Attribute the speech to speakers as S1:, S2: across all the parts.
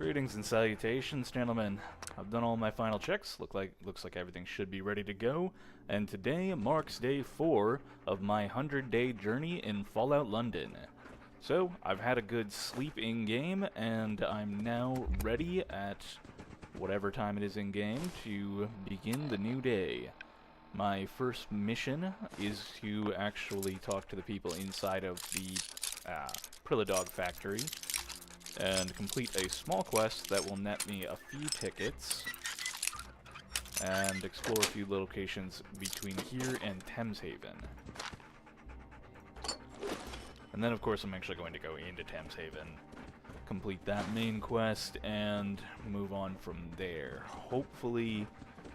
S1: Greetings and salutations, gentlemen. I've done all my final checks. Looks like everything should be ready to go. And today marks day 4 of my 100-day journey in Fallout London. So I've had a good sleep in game, and I'm now ready at whatever time it is in game to begin the new day. My first mission is to actually talk to the people inside of the Prilladog factory and complete a small quest that will net me a few tickets and explore a few locations between here and Thames Haven. And then of course I'm actually going to go into Thames Haven, complete that main quest, and move on from there. Hopefully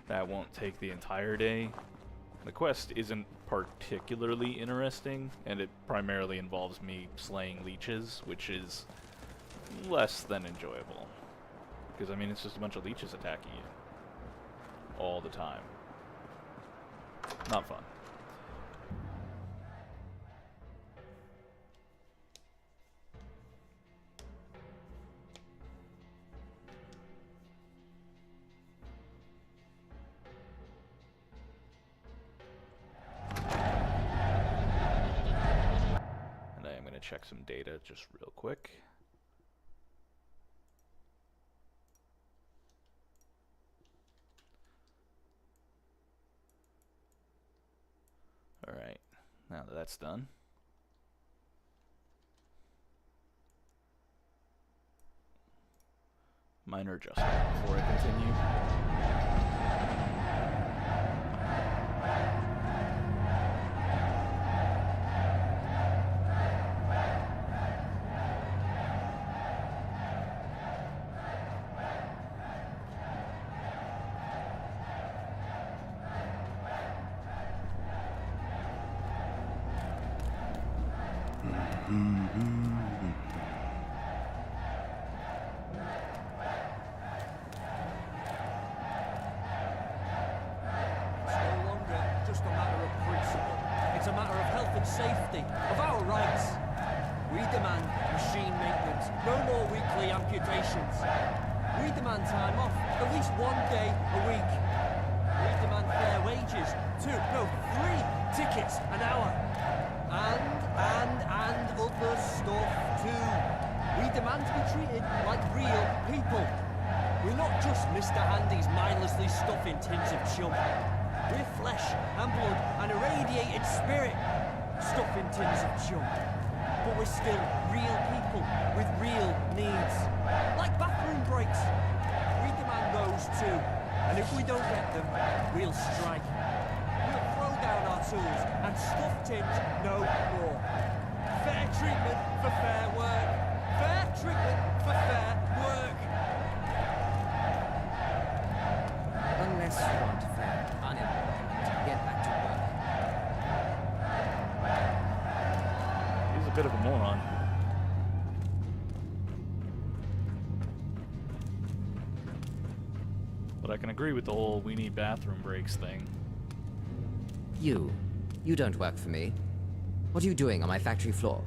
S1: that won't take the entire day. The quest isn't particularly interesting, and it primarily involves me slaying leeches, which is less than enjoyable. Because, I mean, it's just a bunch of leeches attacking you all the time. Not fun. And I am going to check some data just real quick. Alright, now that that's done, minor adjustment before I continue.
S2: Safety of our rights. We demand machine maintenance, no more weekly amputations. We demand time off, at least 1 day a week. We demand fair wages, 3 tickets an hour. And other stuff too. We demand to be treated like real people. We're not just Mr. Handy's mindlessly stuffing tins of chum. We're flesh and blood and irradiated spirit. Stuffing tins of chum. But we're still real people with real needs. Like bathroom breaks. We demand those too. And if we don't get them, we'll strike. We'll throw down our tools and stuff tins no more. Fair treatment for fair work. Fair treatment for fair work.
S3: Unless you want fair unemployment, get back to work.
S1: He's a bit of a moron. But I can agree with the whole we need bathroom breaks thing.
S3: You don't work for me. What are you doing on my factory floor?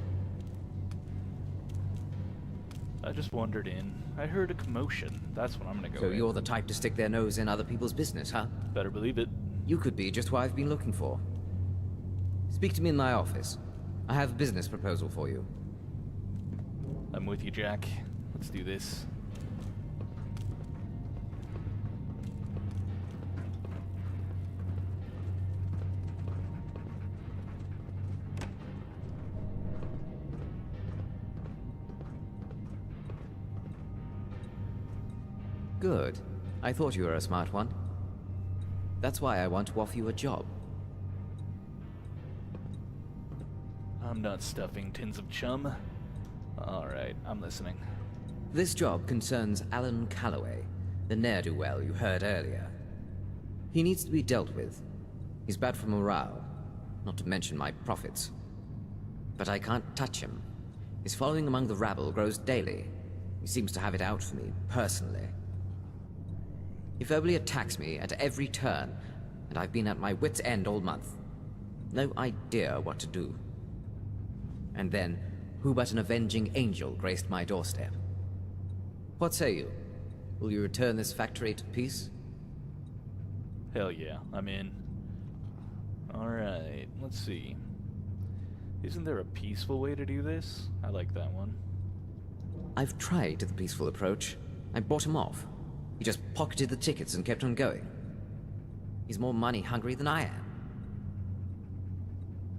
S1: I just wandered in. I heard a commotion. That's what I'm gonna go
S3: So
S1: in.
S3: you're the type to stick their nose in other people's business, huh?
S1: Better believe it.
S3: You could be just what I've been looking for. Speak to me in my office. I have a business proposal for you.
S1: I'm with you, Jack. Let's do this.
S3: Good. I thought you were a smart one. That's why I want to offer you a job.
S1: I'm not stuffing tins of chum. Alright, I'm listening.
S3: This job concerns Alan Calloway, the ne'er-do-well you heard earlier. He needs to be dealt with. He's bad for morale, not to mention my profits. But I can't touch him. His following among the rabble grows daily. He seems to have it out for me, personally. He verbally attacks me at every turn, and I've been at my wit's end all month. No idea what to do. And then, who but an avenging angel graced my doorstep? What say you? Will you return this factory to peace?
S1: Hell yeah, I'm in. Alright, let's see. Isn't there a peaceful way to do this? I like that one.
S3: I've tried the peaceful approach. I bought him off. He just pocketed the tickets and kept on going. He's more money hungry than I am.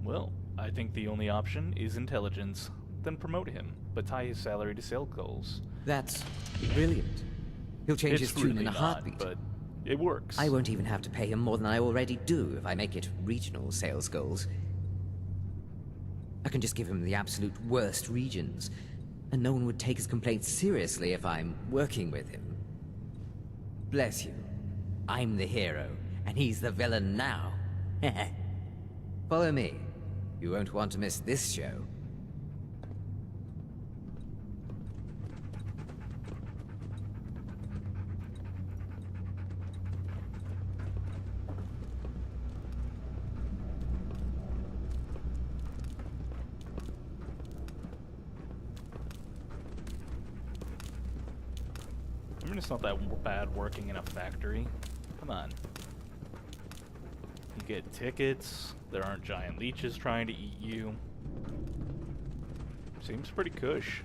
S1: Well, I think the only option is intelligence. Then promote him, but tie his salary to sales goals.
S3: That's brilliant. He'll change his tune in a heartbeat.
S1: But it works.
S3: I won't even have to pay him more than I already do if I make it regional sales goals. I can just give him the absolute worst regions, and no one would take his complaints seriously if I'm working with him. Bless you. I'm the hero, and he's the villain now. Follow me. You won't want to miss this show.
S1: I mean, it's not that bad working in a factory. Come on. You get tickets, there aren't giant leeches trying to eat you. Seems pretty cush.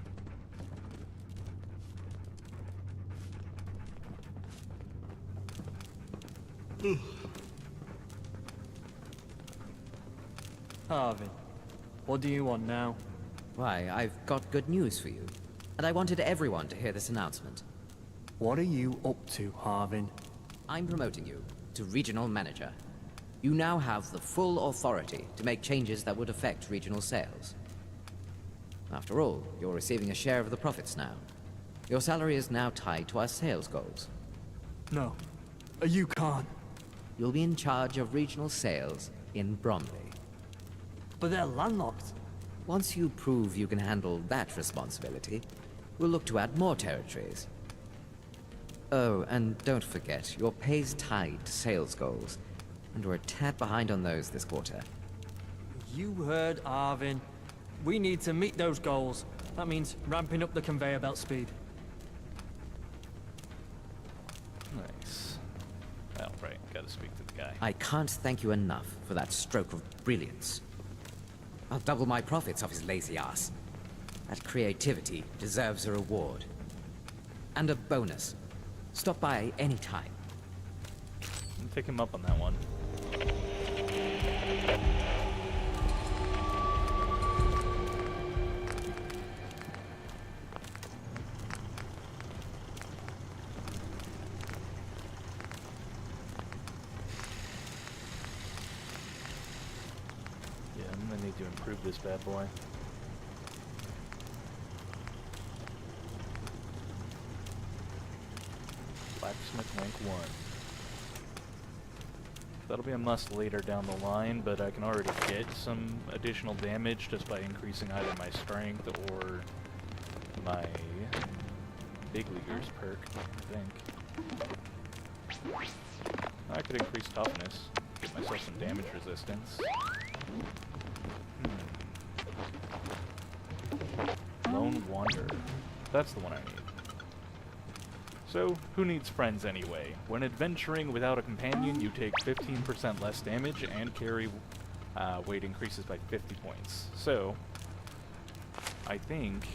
S2: Harvin, what do you want now?
S3: Why, I've got good news for you. And I wanted everyone to hear this announcement.
S2: What are you up to, Harvin?
S3: I'm promoting you to Regional Manager. You now have the full authority to make changes that would affect regional sales. After all, you're receiving a share of the profits now. Your salary is now tied to our sales goals.
S2: No, you can't.
S3: You'll be in charge of regional sales in Bromley.
S2: But they're landlocked.
S3: Once you prove you can handle that responsibility, we'll look to add more territories. Oh, and don't forget, your pay's tied to sales goals, and we're a tad behind on those this quarter.
S2: You heard Arvin. We need to meet those goals. That means ramping up the conveyor belt speed.
S1: Nice. Oh, right. Gotta speak to the guy.
S3: I can't thank you enough for that stroke of brilliance. I'll double my profits off his lazy ass. That creativity deserves a reward. And a bonus. Stop by any time.
S1: I'll take him up on that one. Yeah, I'm gonna need to improve this bad boy. Blacksmith rank 1. That'll be a must later down the line, but I can already get some additional damage just by increasing either my strength or my big leaguer's perk, I think. I could increase toughness, get myself some damage resistance. Lone Wanderer. That's the one I need. So, who needs friends anyway? When adventuring without a companion, you take 15% less damage and carry weight increases by 50 points. So, I think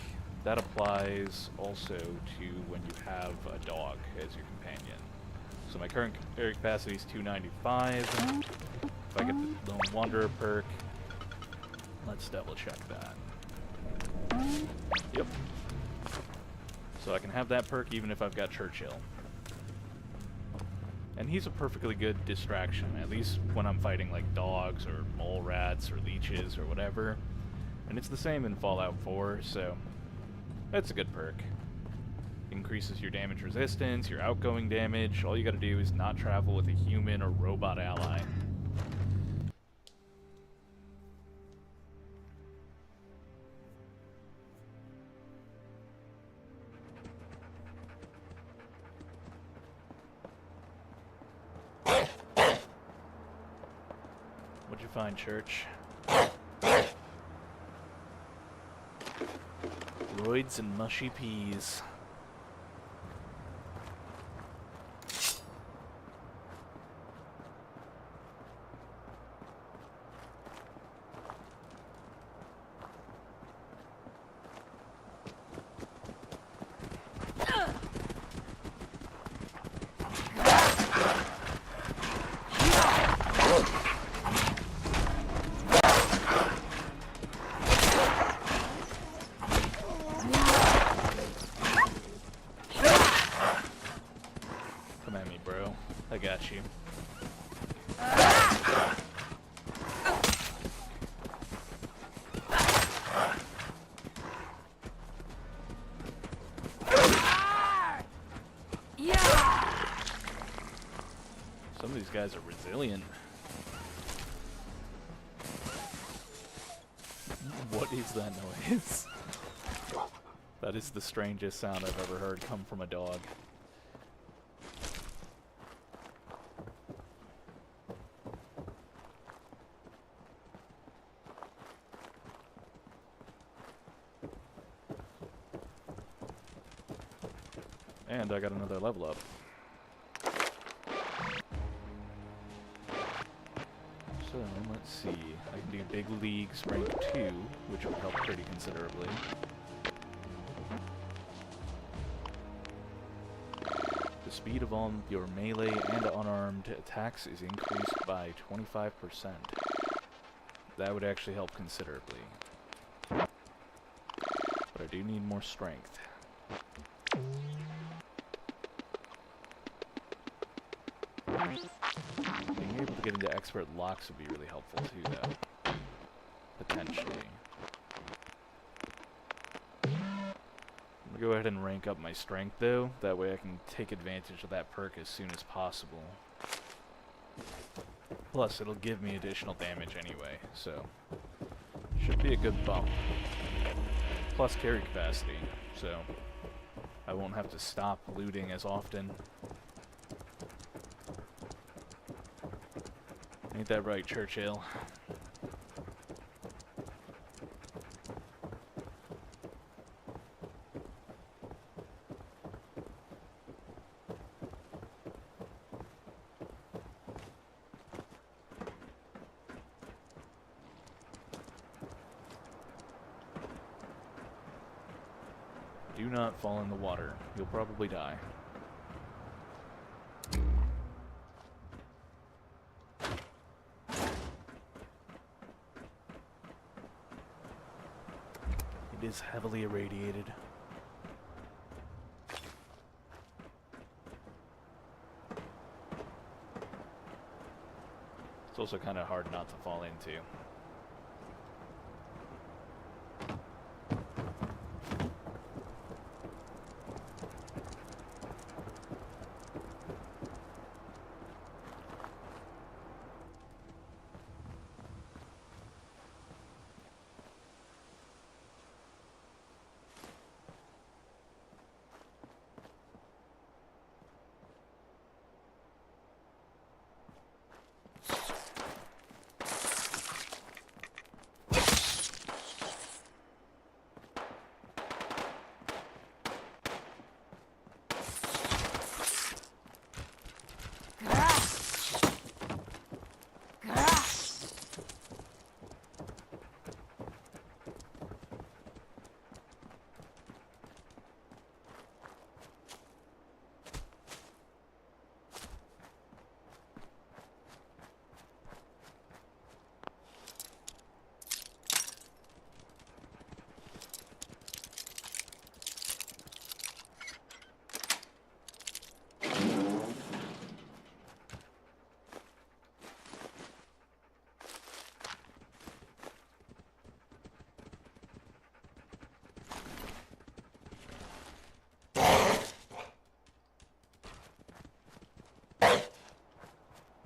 S1: that applies also to when you have a dog as your companion. So my current carry capacity is 295. If I get the Lone Wanderer perk, let's double check that. Yep. So I can have that perk even if I've got Churchill. And he's a perfectly good distraction, at least when I'm fighting like dogs or mole rats or leeches or whatever. And it's the same in Fallout 4, so that's a good perk. Increases your damage resistance, your outgoing damage. All you gotta do is not travel with a human or robot ally. What'd you find, Church? Roids and mushy peas. got you. Some of these guys are resilient. What is that noise? That is the strangest sound I've ever heard come from a dog. And I got another level up. So, let's see. I can do Big Leagues rank 2, which will help pretty considerably. The speed of all your melee and unarmed attacks is increased by 25%. That would actually help considerably. But I do need more strength. Being able to get into expert locks would be really helpful too, though. Potentially. I'm gonna go ahead and rank up my strength, though. That way I can take advantage of that perk as soon as possible. Plus, it'll give me additional damage anyway, so should be a good bump. Plus carry capacity, so I won't have to stop looting as often. Ain't that right, Churchill? Do not fall in the water. You'll probably die. It is heavily irradiated. It's also kind of hard not to fall into.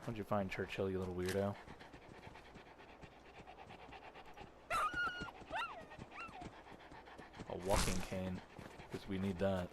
S1: What'd you find, Churchill, you little weirdo? A walking cane, because we need that.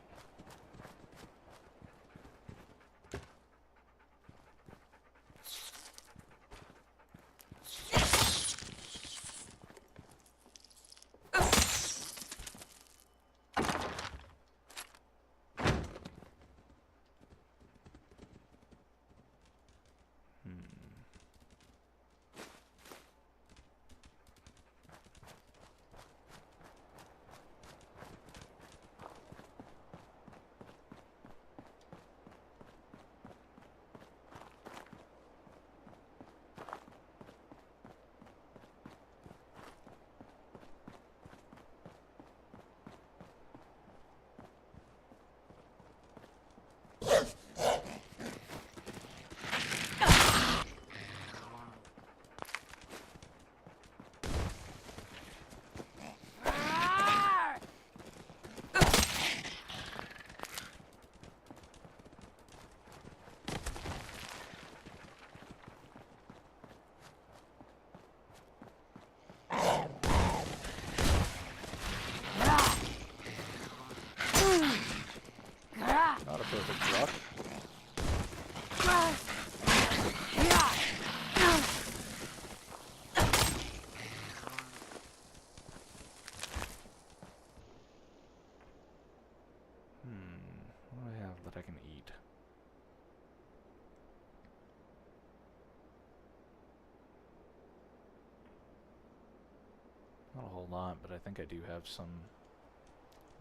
S1: Not a whole lot, but I think I do have some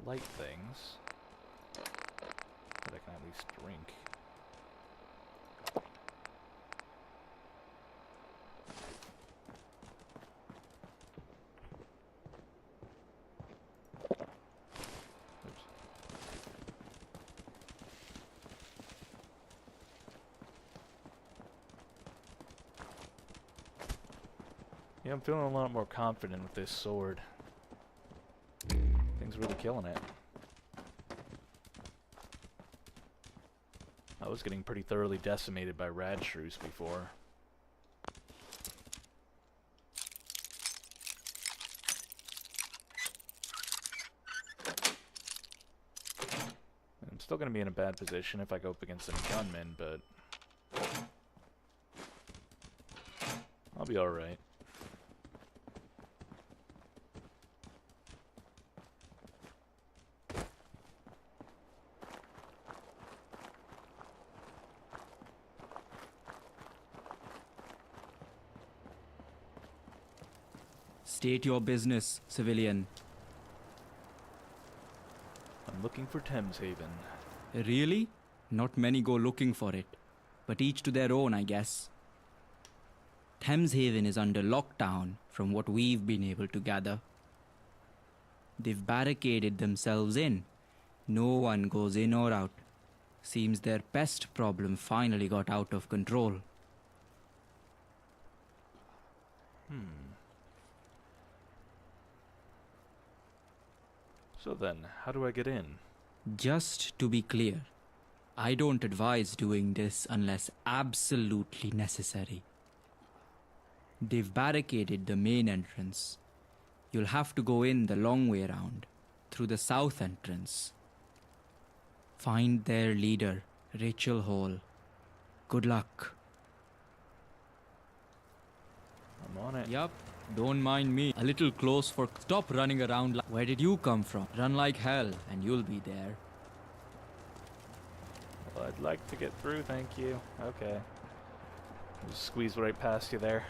S1: light things that I can at least drink. Oops. Yeah, I'm feeling a lot more confident with this sword. Thing's really killing it. I was getting pretty thoroughly decimated by rad shrews before. I'm still going to be in a bad position if I go up against any gunmen, but I'll be alright.
S4: State your business, civilian.
S1: I'm looking for Thames Haven.
S4: Really? Not many go looking for it. But each to their own, I guess. Thames Haven is under lockdown, from what we've been able to gather. They've barricaded themselves in. No one goes in or out. Seems their pest problem finally got out of control.
S1: So then, how do I get in?
S4: Just to be clear, I don't advise doing this unless absolutely necessary. They've barricaded the main entrance. You'll have to go in the long way around, through the south entrance. Find their leader, Rachel Hall. Good luck.
S1: I'm on it.
S4: Yup, don't mind me. A little close for... Stop running around like... Where did you come from? Run like hell and you'll be there.
S1: Well, I'd like to get through, thank you. Okay. Just squeeze right past you there.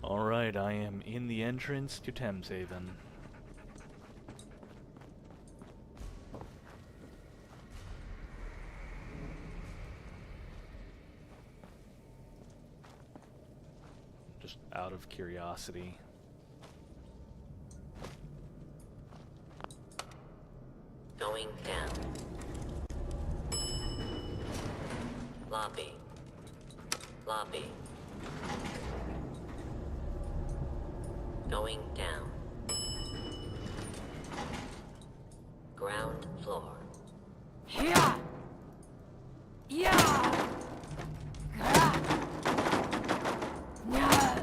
S1: Alright, I am in the entrance to Thames Haven. Just out of curiosity.
S5: Going down. Lobby. Lobby. Going down. Ground floor.
S6: Yeah. Yeah. Yeah.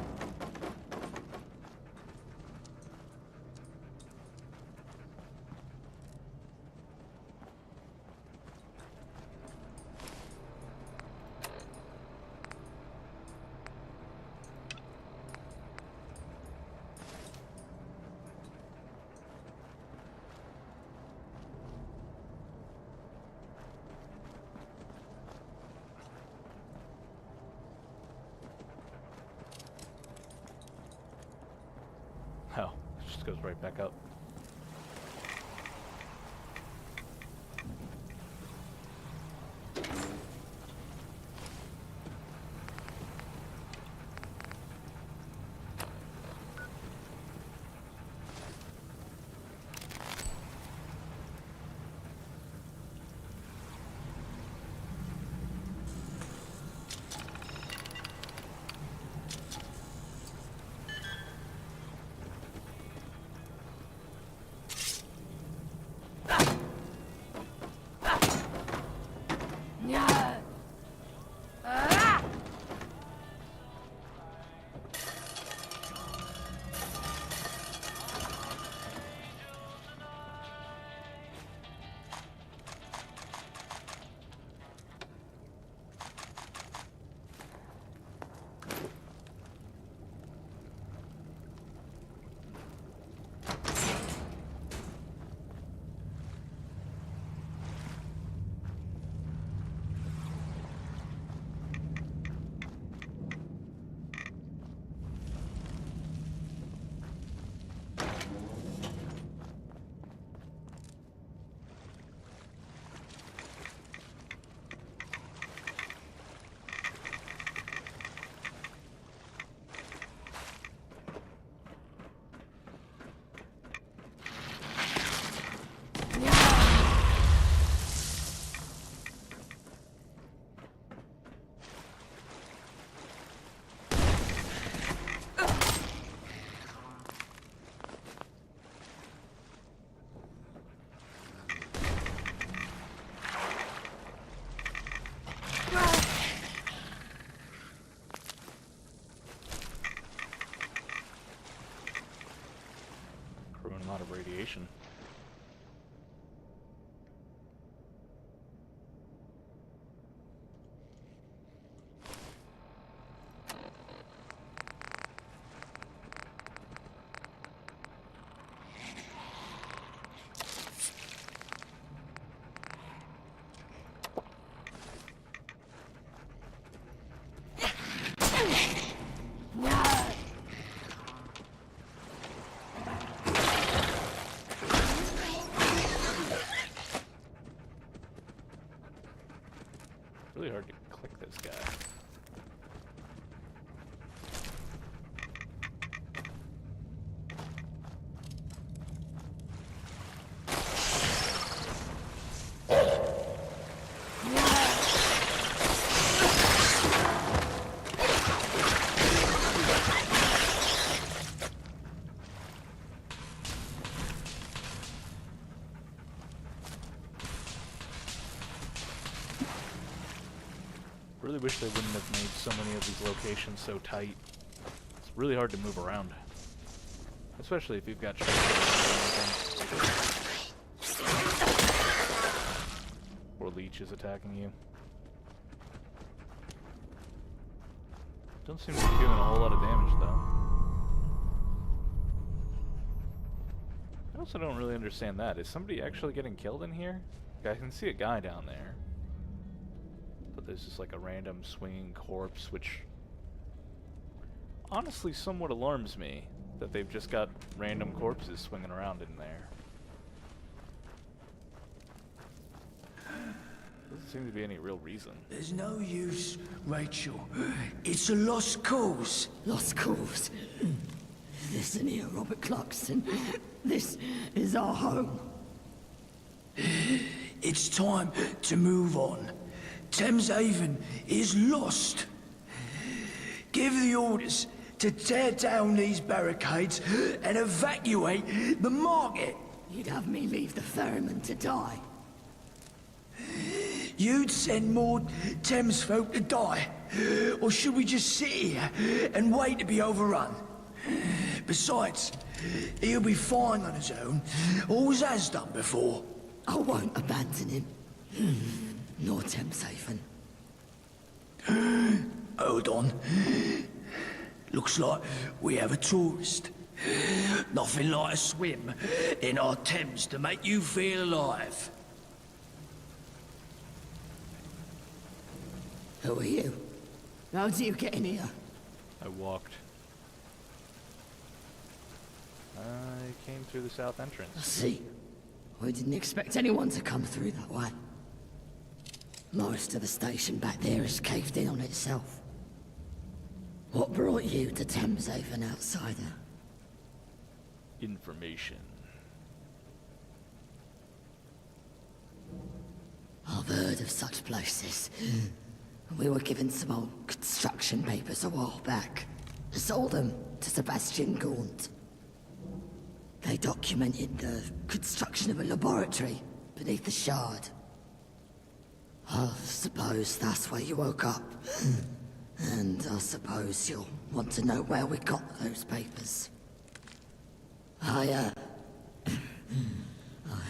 S1: Oh, it just goes right back up.
S6: Нет! А!
S1: Accruing a lot of radiation. Really hard to click this guy. Really wish they wouldn't have made so many of these locations so tight. It's really hard to move around. Especially if you've got or leeches attacking you. Don't seem to be doing a whole lot of damage though. I also don't really understand that. Is somebody actually getting killed in here? I can see a guy down there. But there's just like a random swinging corpse, which honestly somewhat alarms me that they've just got random corpses swinging around in there. Doesn't seem to be any real reason.
S7: There's no use, Rachel. It's a lost cause.
S6: Lost cause. Listen here, Robert Clarkson. This is our home.
S7: It's time to move on. Thames Haven is lost. Give the orders to tear down these barricades and evacuate the market.
S6: You'd have me leave the ferryman to die.
S7: You'd send more Thames folk to die. Or should we just sit here and wait to be overrun? Besides, he'll be fine on his own. Always has done before.
S6: I won't abandon him. Nor Thames Haven.
S7: Hold on. Looks like we have a tourist. Nothing like a swim in our Thames to make you feel alive.
S6: Who are you? How did you get in here?
S1: I walked. I came through the south
S6: I
S1: entrance.
S6: see. We didn't expect anyone to come through that way. Most of the station back there is caved in on itself. What brought you to Thames Haven, outsider?
S1: Information.
S6: I've heard of such places. We were given some old construction papers a while back. Sold them to Sebastian Gaunt. They documented the construction of a laboratory beneath the Shard. I suppose that's where you woke up. And I suppose you'll want to know where we got those papers. I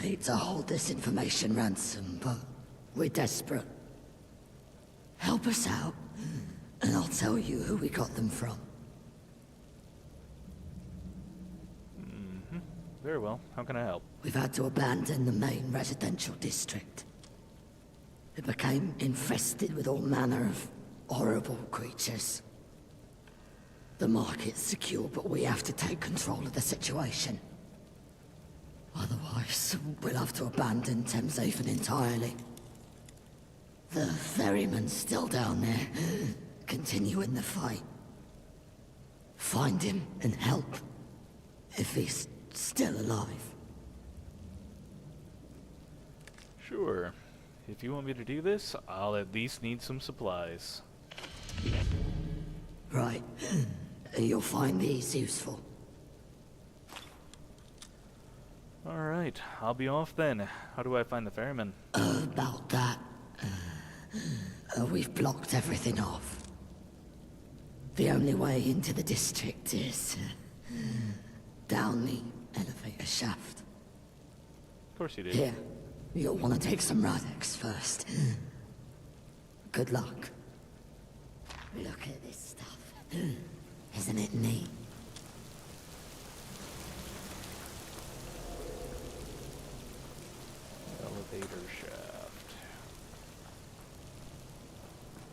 S6: hate to hold this information ransom, but we're desperate. Help us out, and I'll tell you who we got them from.
S1: Very well. How can I help?
S6: We've had to abandon the main residential district. It became infested with all manner of horrible creatures. The market's secure, but we have to take control of the situation. Otherwise, we'll have to abandon Thameshaven entirely. The ferryman's still down there, continuing the fight. Find him and help, if he's still alive.
S1: Sure. If you want me to do this, I'll at least need some supplies.
S6: Right. You'll find these useful.
S1: Alright, I'll be off then. How do I find the ferryman?
S6: About that. We've blocked everything off. The only way into the district is down the elevator shaft.
S1: Of course you did.
S6: Here, you'll want to take some Radex first. Good luck. Look at this stuff. Isn't it neat?
S1: Elevator shaft.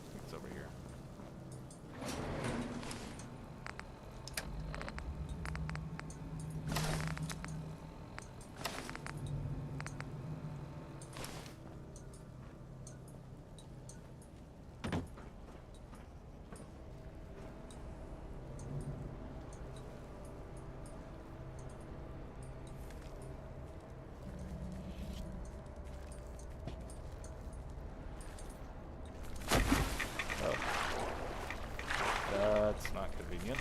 S1: I think it's over here. That's not convenient.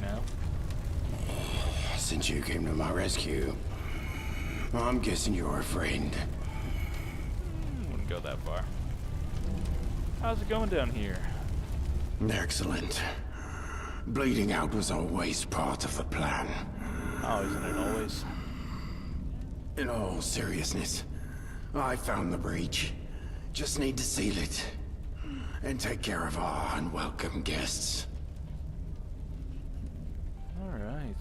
S1: Now.
S8: Since you came to my rescue, I'm guessing you're a friend.
S1: Wouldn't go that far. How's it going down here?
S8: Excellent. Bleeding out was always part of the plan.
S1: Oh, isn't it always?
S8: In all seriousness, I found the breach. Just need to seal it. And take care of our unwelcome guests.
S1: Alright.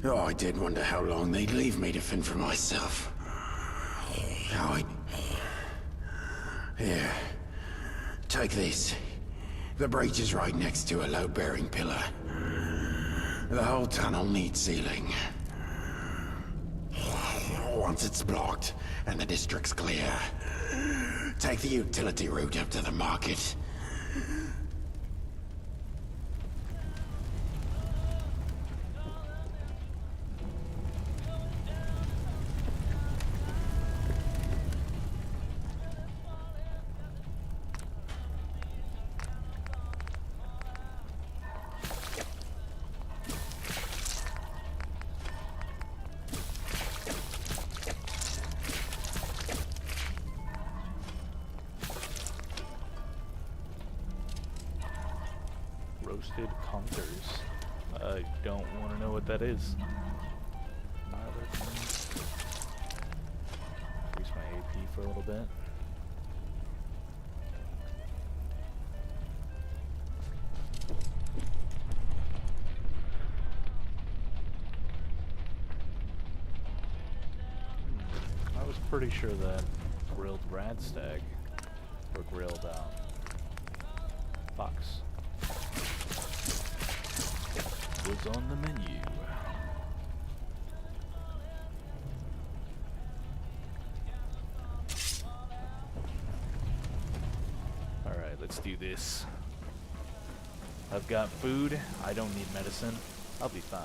S8: Oh, I did wonder how long they'd leave me to fend for myself. Here. Take this. The breach is right next to a load-bearing pillar. The whole tunnel needs sealing. Once it's blocked, and the district's clear, take the utility route up to the market.
S1: Roasted conkers. I don't want to know what that is. Increase my AP for a little bit. I was pretty sure that grilled radstag or grilled fox was on the menu. Alright, let's do this. I've got food. I don't need medicine. I'll be fine.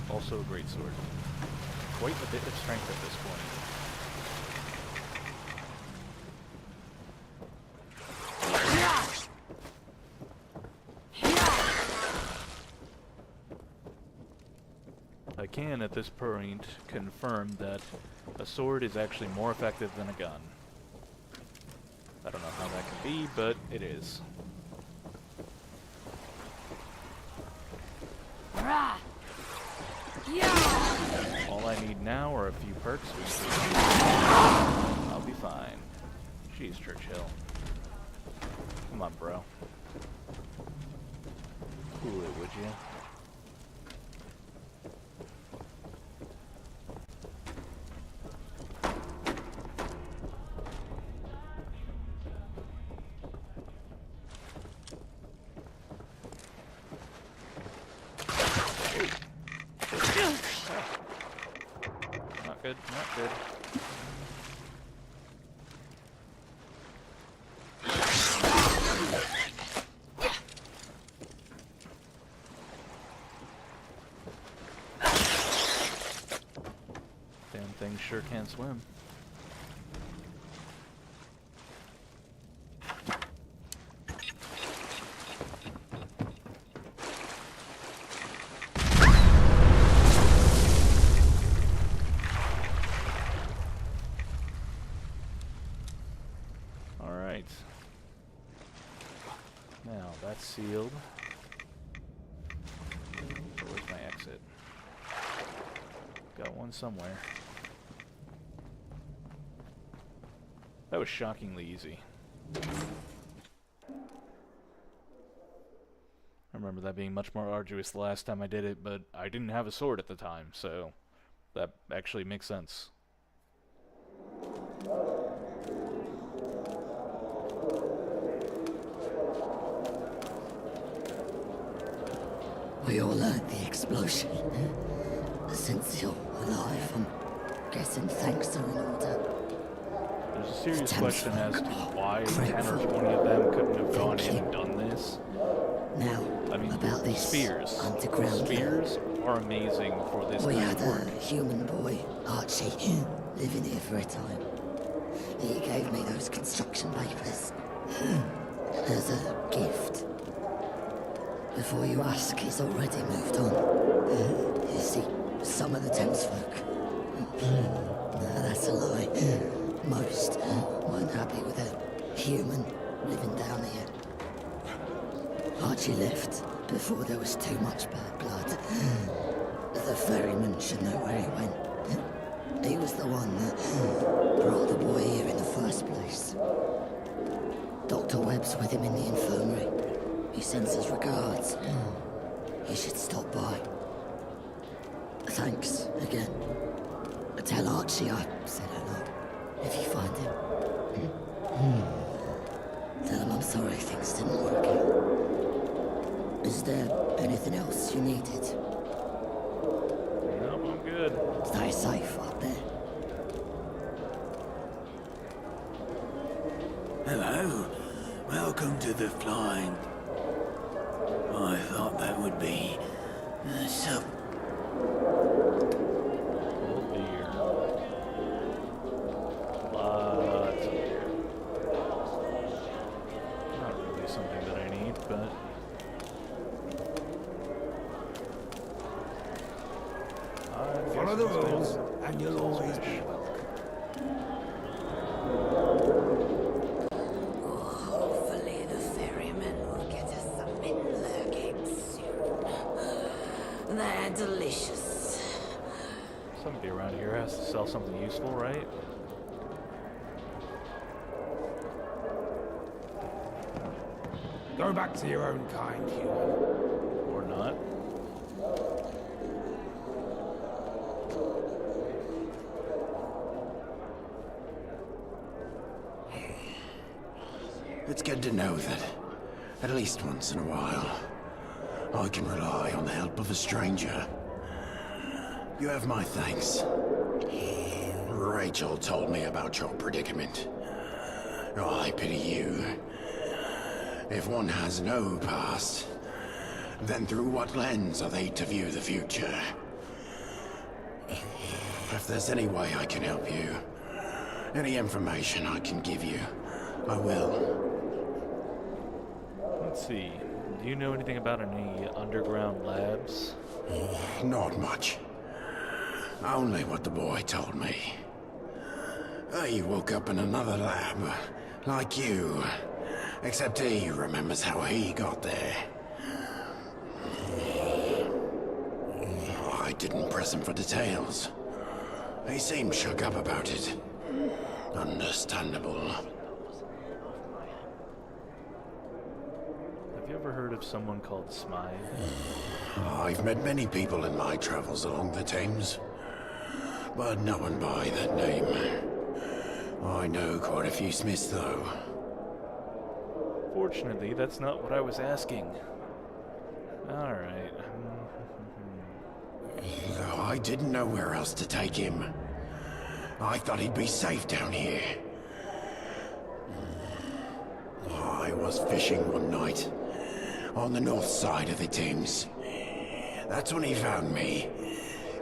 S1: Also a great sword. Quite a bit of strength at this point. I can, at this point, confirm that a sword is actually more effective than a gun. I don't know how that can be, but it is. All I need now are a few perks. I'll be fine. Jeez, Churchill. Come on, bro. Cool it, would you? Good, not good. Damn thing sure can't swim. Now that's sealed. Where's my exit? Got one somewhere. That was shockingly easy. I remember that being much more arduous the last time I did it, but I didn't have a sword at the time, so that actually makes sense.
S6: We all heard the explosion. Since you're alive, I'm guessing thanks are in order.
S1: There's a serious question as to why 10 or 20 of them couldn't have gone in and done this.
S6: Now,
S1: I mean,
S6: about this
S1: spears.
S6: underground
S1: Spears are amazing for this
S6: we
S1: kind
S6: had
S1: of work.
S6: a human boy, Archie, living here for a time. He gave me those construction papers as a gift. Before you ask, he's already moved on. You see, some of the townsfolk. No, that's a lie. Most weren't happy with a human living down here. Archie left before there was too much bad blood. The ferryman should know where he went. He was the one that brought the boy here in the first place. Dr. Webb's with him in the infirmary. He sends his regards. You should stop by. Thanks again. Tell Archie I said hello. If you find him. Tell him I'm sorry things didn't work out. Is there anything else you needed?
S1: No, I'm good.
S6: Stay safe up there.
S7: Hello. Welcome to the flying. I thought that would be so.
S1: Oh dear. Lots of beer. Not really something that I need, but
S7: Follow the rules, and you'll always be welcome.
S6: They're delicious.
S1: Somebody around here has to sell something useful, right?
S9: Go back to your own kind, human.
S1: Or not.
S8: It's good to know that, at least once in a while, I can rely on the help of a stranger. You have my thanks. Rachel told me about your predicament. I pity you. If one has no past, then through what lens are they to view the future? If there's any way I can help you, any information I can give you, I will.
S1: Let's see. Do you know anything about any underground labs?
S8: Not much. Only what the boy told me. He woke up in another lab, like you. Except he remembers how he got there. I didn't press him for details. He seemed shook up about it. Understandable.
S1: Have you ever heard of someone called Smythe?
S8: I've met many people in my travels along the Thames, but no one by that name. I know quite a few Smiths, though.
S1: Fortunately, that's not what I was asking. Alright.
S8: I didn't know where else to take him. I thought he'd be safe down here. I was fishing one night, on the north side of the Thames. That's when he found me.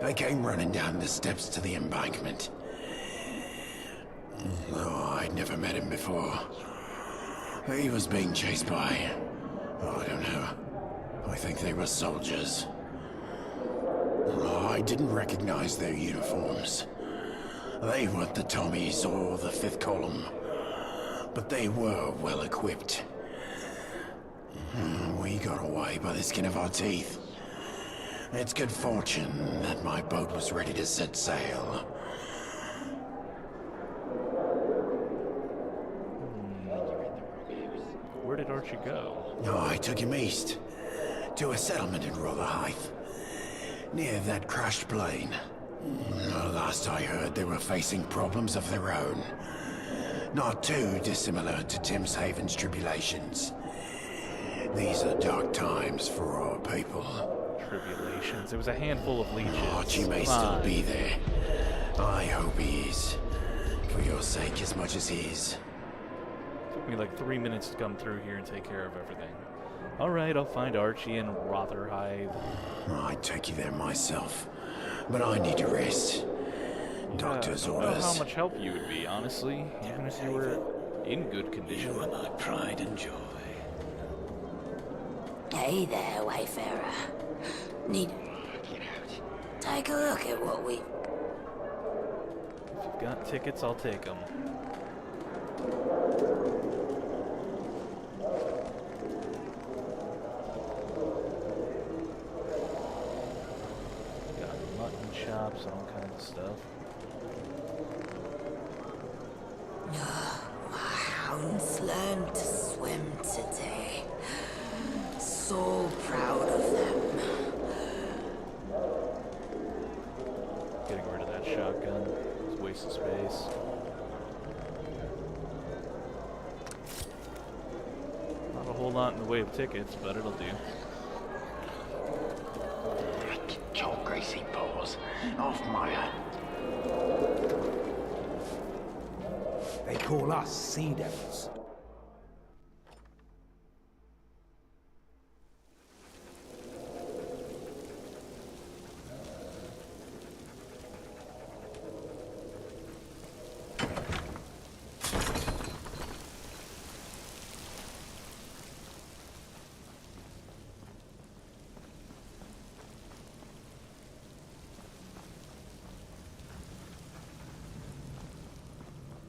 S8: I came running down the steps to the embankment. I'd never met him before. He was being chased by... I don't know. I think they were soldiers. I didn't recognize their uniforms. They weren't the Tommies or the Fifth Column, but they were well equipped. We got away by the skin of our teeth. It's good fortune that my boat was ready to set sail.
S1: Where did Archie go?
S8: I took him east, to a settlement in Rotherhithe, near that crashed plane. Last I heard, they were facing problems of their own. Not too dissimilar to Tim's Haven's tribulations. These are dark times for our people.
S1: Tribulations. It was a handful of leeches.
S8: Archie may still be there. I hope he is. For your sake as much as his.
S1: Took me like 3 minutes to come through here and take care of everything. Alright, I'll find Archie in Rotherhithe.
S8: I'd take you there myself, but I need to rest. Doctor's
S1: I don't know
S8: orders.
S1: how much help you would be, honestly, even if you were in good condition.
S8: You are my pride and joy.
S6: Hey there, Wayfarer. Take a look at what we...
S1: If you've got tickets, I'll take them. Got mutton chops and all kinds of stuff.
S6: My hounds learned to swim today. So proud of them.
S1: Getting rid of that shotgun. It's a waste of space. Not a whole lot in the way of tickets, but it'll do.
S8: Your greasy paws off my hand.
S9: They call us Sea Devils.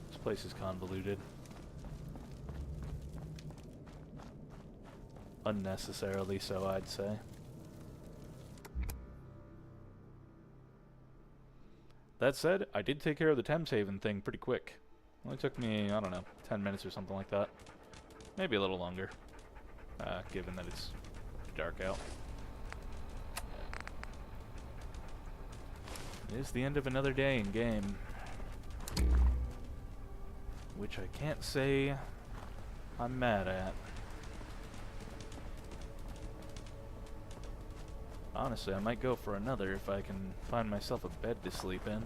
S1: This place is convoluted. Unnecessarily so, I'd say. that said, I did take care of the Thames Haven thing pretty quick. Only took me, I don't know, 10 minutes or something like that. Maybe a little longer, given that it's dark out. It is the end of another day in game. Which I can't say I'm mad at. Honestly, I might go for another if I can find myself a bed to sleep in.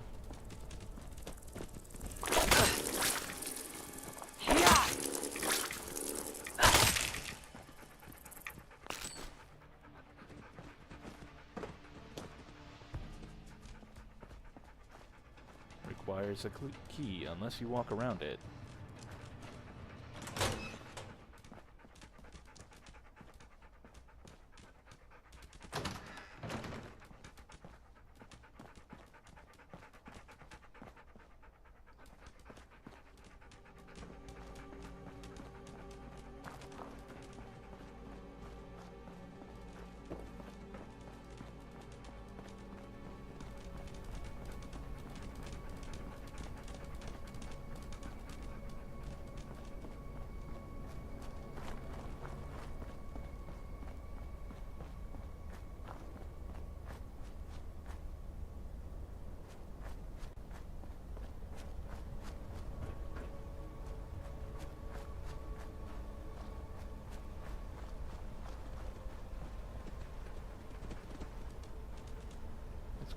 S1: Requires a key unless you walk around it.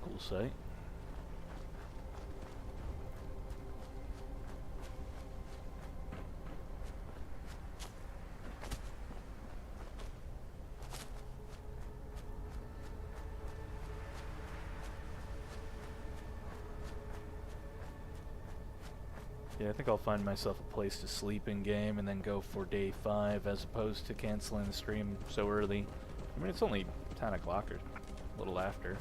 S1: Cool sight. Yeah, I think I'll find myself a place to sleep in game and then go for day 5 as opposed to canceling the stream so early. I mean, it's only 10 o'clock or a little after.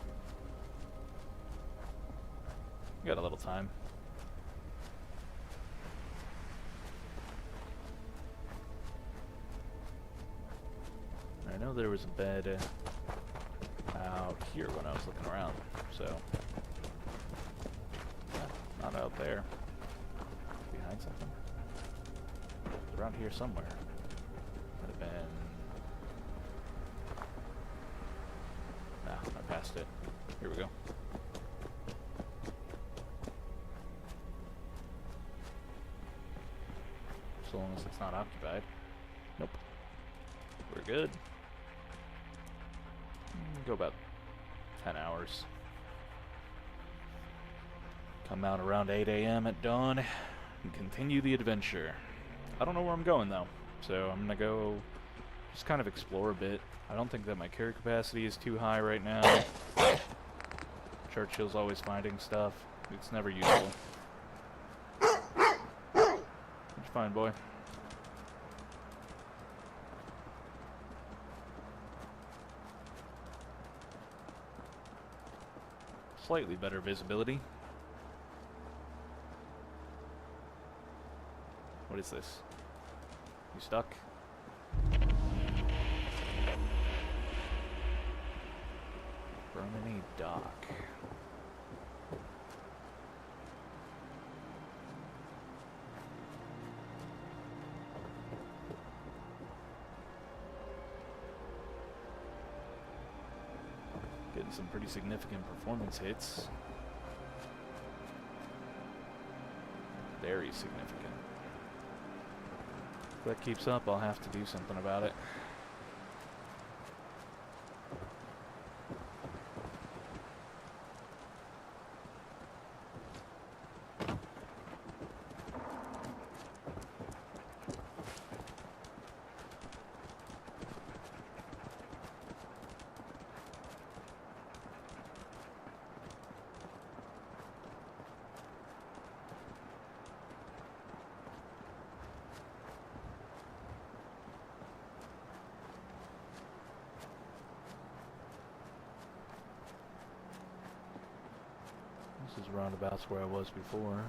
S1: Got a little time. I know there was a bed out here when I was looking around, so yeah, not out there. Behind something. It's around here somewhere. Could have been. Ah, I passed it. Here we go. So long as it's not occupied. Nope. We're good. Go about 10 hours. Come out around 8 a.m. at dawn and continue the adventure. I don't know where I'm going though, so I'm gonna go just kind of explore a bit. I don't think that my carry capacity is too high right now. Churchill's always finding stuff. It's never useful. What'd you find, boy? Slightly better visibility. What is this? You stuck? Romany Dock. Getting some pretty significant performance hits. Very significant. If that keeps up, I'll have to do something about it. This is roundabouts where I was before.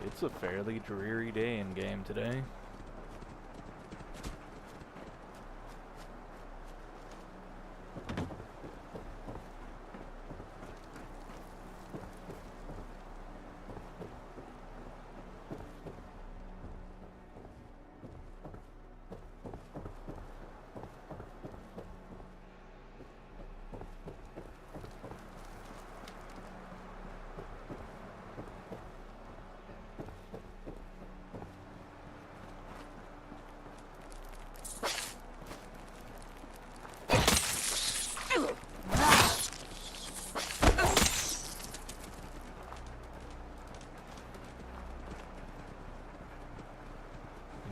S1: It's a fairly dreary day in game today.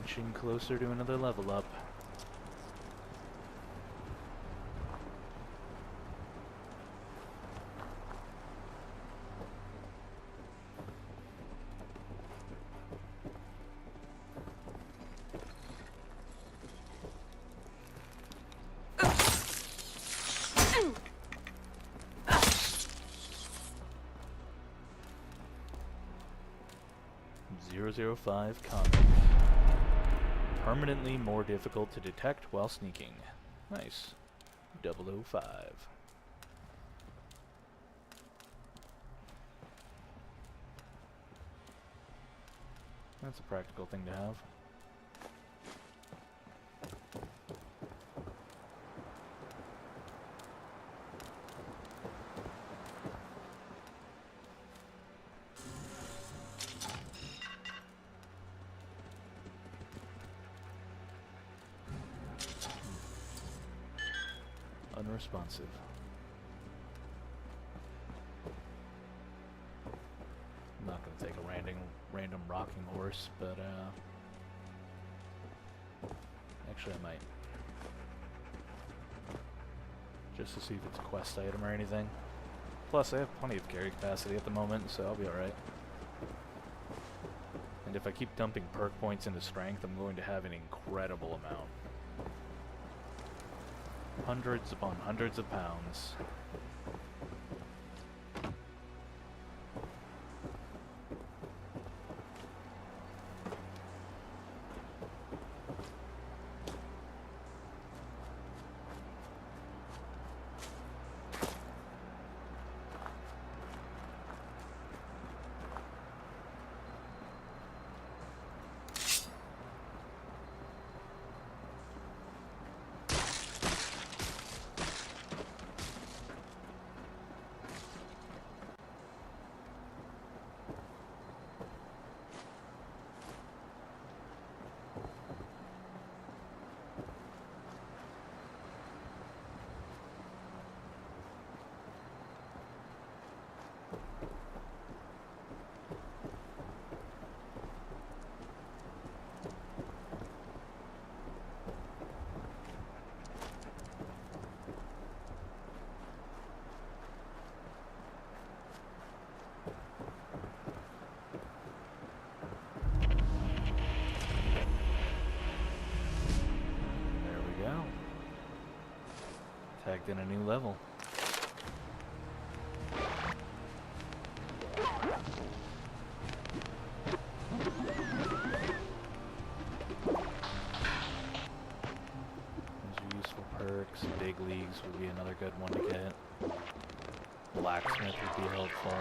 S1: Inching closer to another level up. .005 comment. Permanently more difficult to detect while sneaking. Nice. 005. That's a practical thing to have. Unresponsive. I'm not gonna take a random rocking horse, but actually I might. Just to see if it's a quest item or anything. Plus I have plenty of carry capacity at the moment, so I'll be alright. And if I keep dumping perk points into strength, I'm going to have an incredible amount. Hundreds upon hundreds of pounds. Tagged in a new level. Those are useful perks. Big leagues would be another good one to get. Blacksmith would be helpful.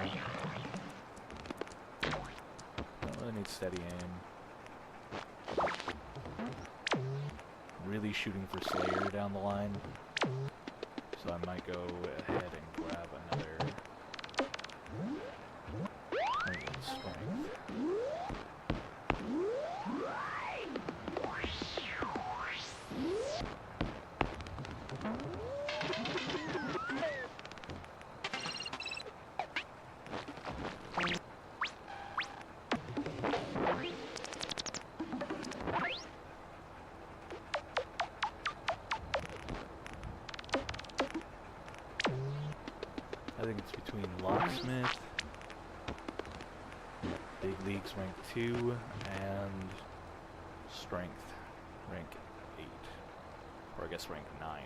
S1: Don't really need steady aim. Really shooting for Slayer down the line. So I might go ahead and grab another strength. I think it's between Locksmith, Big Leagues rank 2, and Strength rank 8. Or I guess rank 9.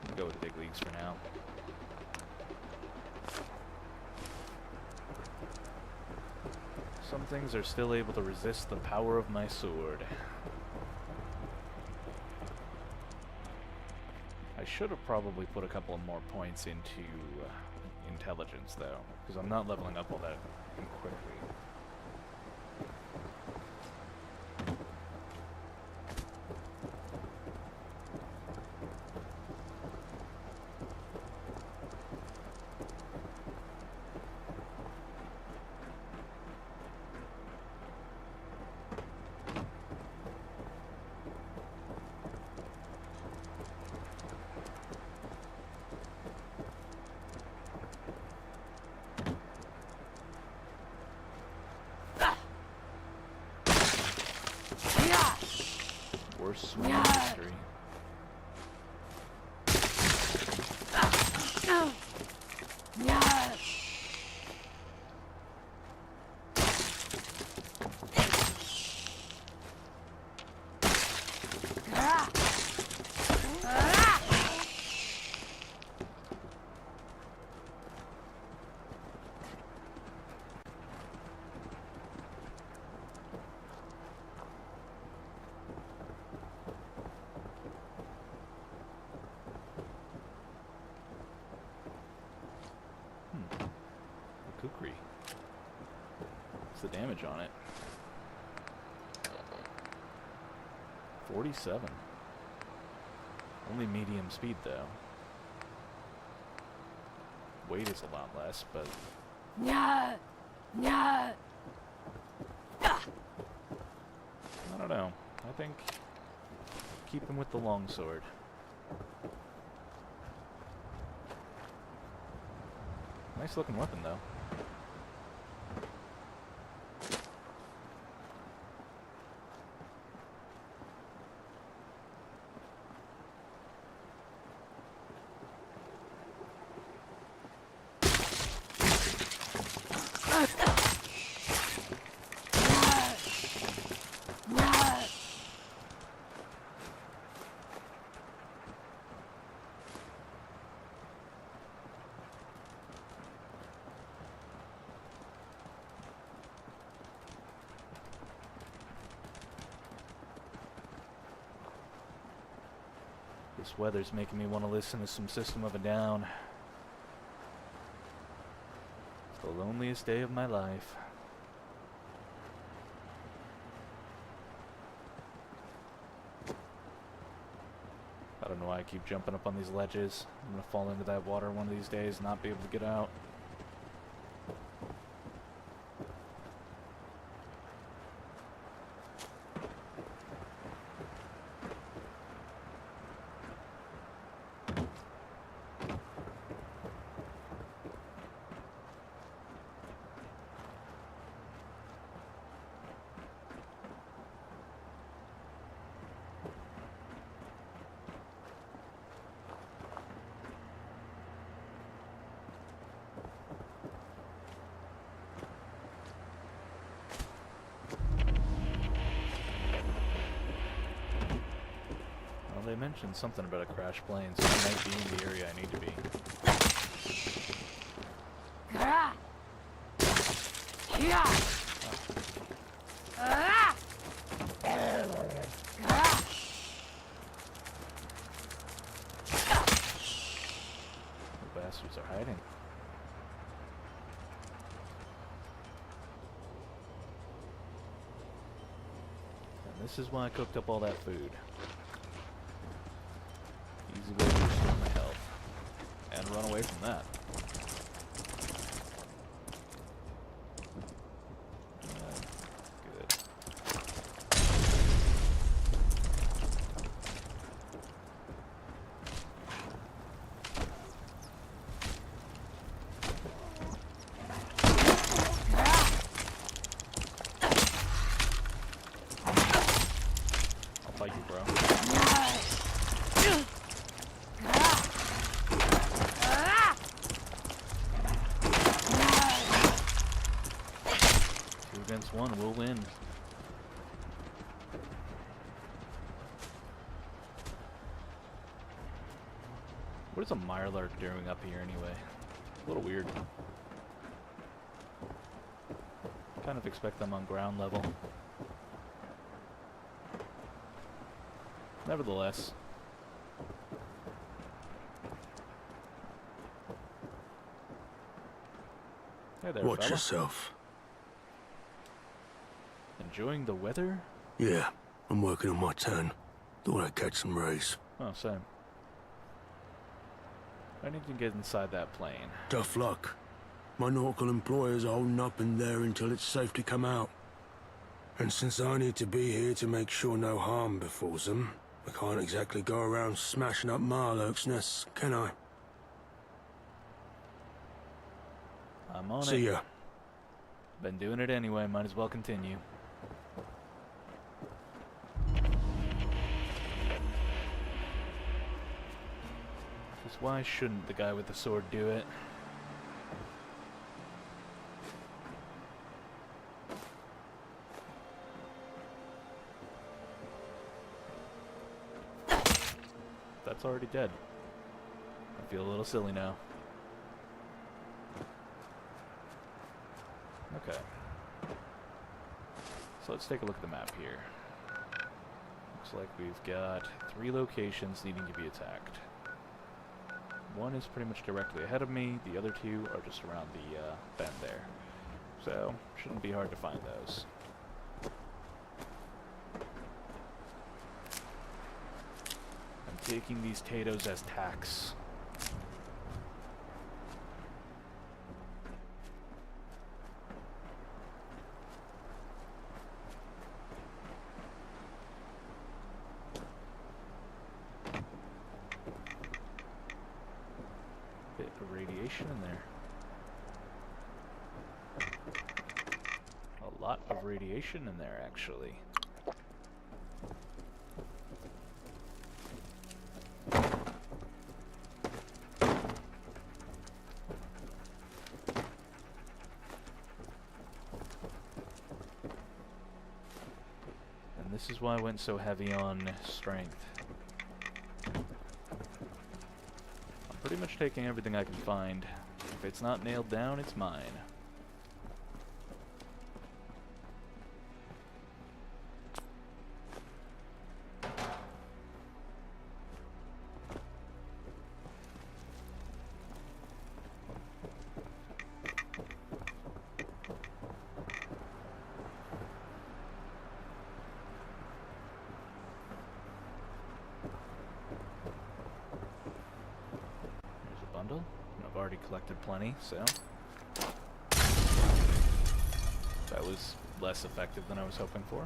S1: I'll go with Big Leagues for now. Some things are still able to resist the power of my sword. I should have probably put a couple of more points into intelligence, though, because I'm not leveling up all that quickly. Worst swing in history. Kukri. What's the damage on it? 47. Only medium speed, though. Weight is a lot less, but... I don't know. I think... keep him with the longsword. Nice looking weapon, though. This weather's making me want to listen to some System of a Down. It's the loneliest day of my life. I don't know why I keep jumping up on these ledges. I'm gonna fall into that water one of these days and not be able to get out. They mentioned something about a crash plane, so I might be in the area I need to be. The bastards are hiding. And this is why I cooked up all that food. Easy way to restore my health. And run away from that. Good. I'll fight you, bro. Against one, we'll win. What is a Mirelurk doing up here anyway? A little weird. Kind Kind of expect them on ground level. Nevertheless. Hey there,
S10: Watch
S1: fella.
S10: yourself.
S1: Enjoying the weather?
S10: Yeah, I'm working on my tan. Thought I'd catch some rays.
S1: Oh, same. I need to get inside that plane.
S10: Tough luck. My nautical employers are holding up in there until it's safe to come out. And since I need to be here to make sure no harm befalls them, I can't exactly go around smashing up Marlowe's nests, can I?
S1: I'm on it.
S10: See ya.
S1: Been doing it anyway, might as well continue. Just why shouldn't the guy with the sword do it? That's already dead. I feel a little silly now. Okay. So let's take a look at the map here. Looks like we've got 3 locations needing to be attacked. One is pretty much directly ahead of me, the other 2 are just around the bend there. So, shouldn't be hard to find those. I'm taking these potatoes as tax. Bit of radiation in there. A lot of radiation in there, actually. And this is why I went so heavy on strength. Pretty much taking everything I can find. If it's not nailed down, it's mine. And I've already collected plenty, so that was less effective than I was hoping for.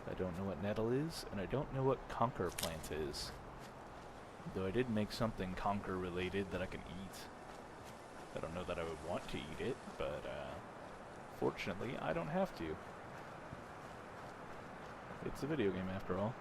S1: I don't know what nettle is, and I don't know what conker plant is. Though I did make something conker related that I can eat. I don't know that I would want to eat it, but fortunately I don't have to. It's a video game after all.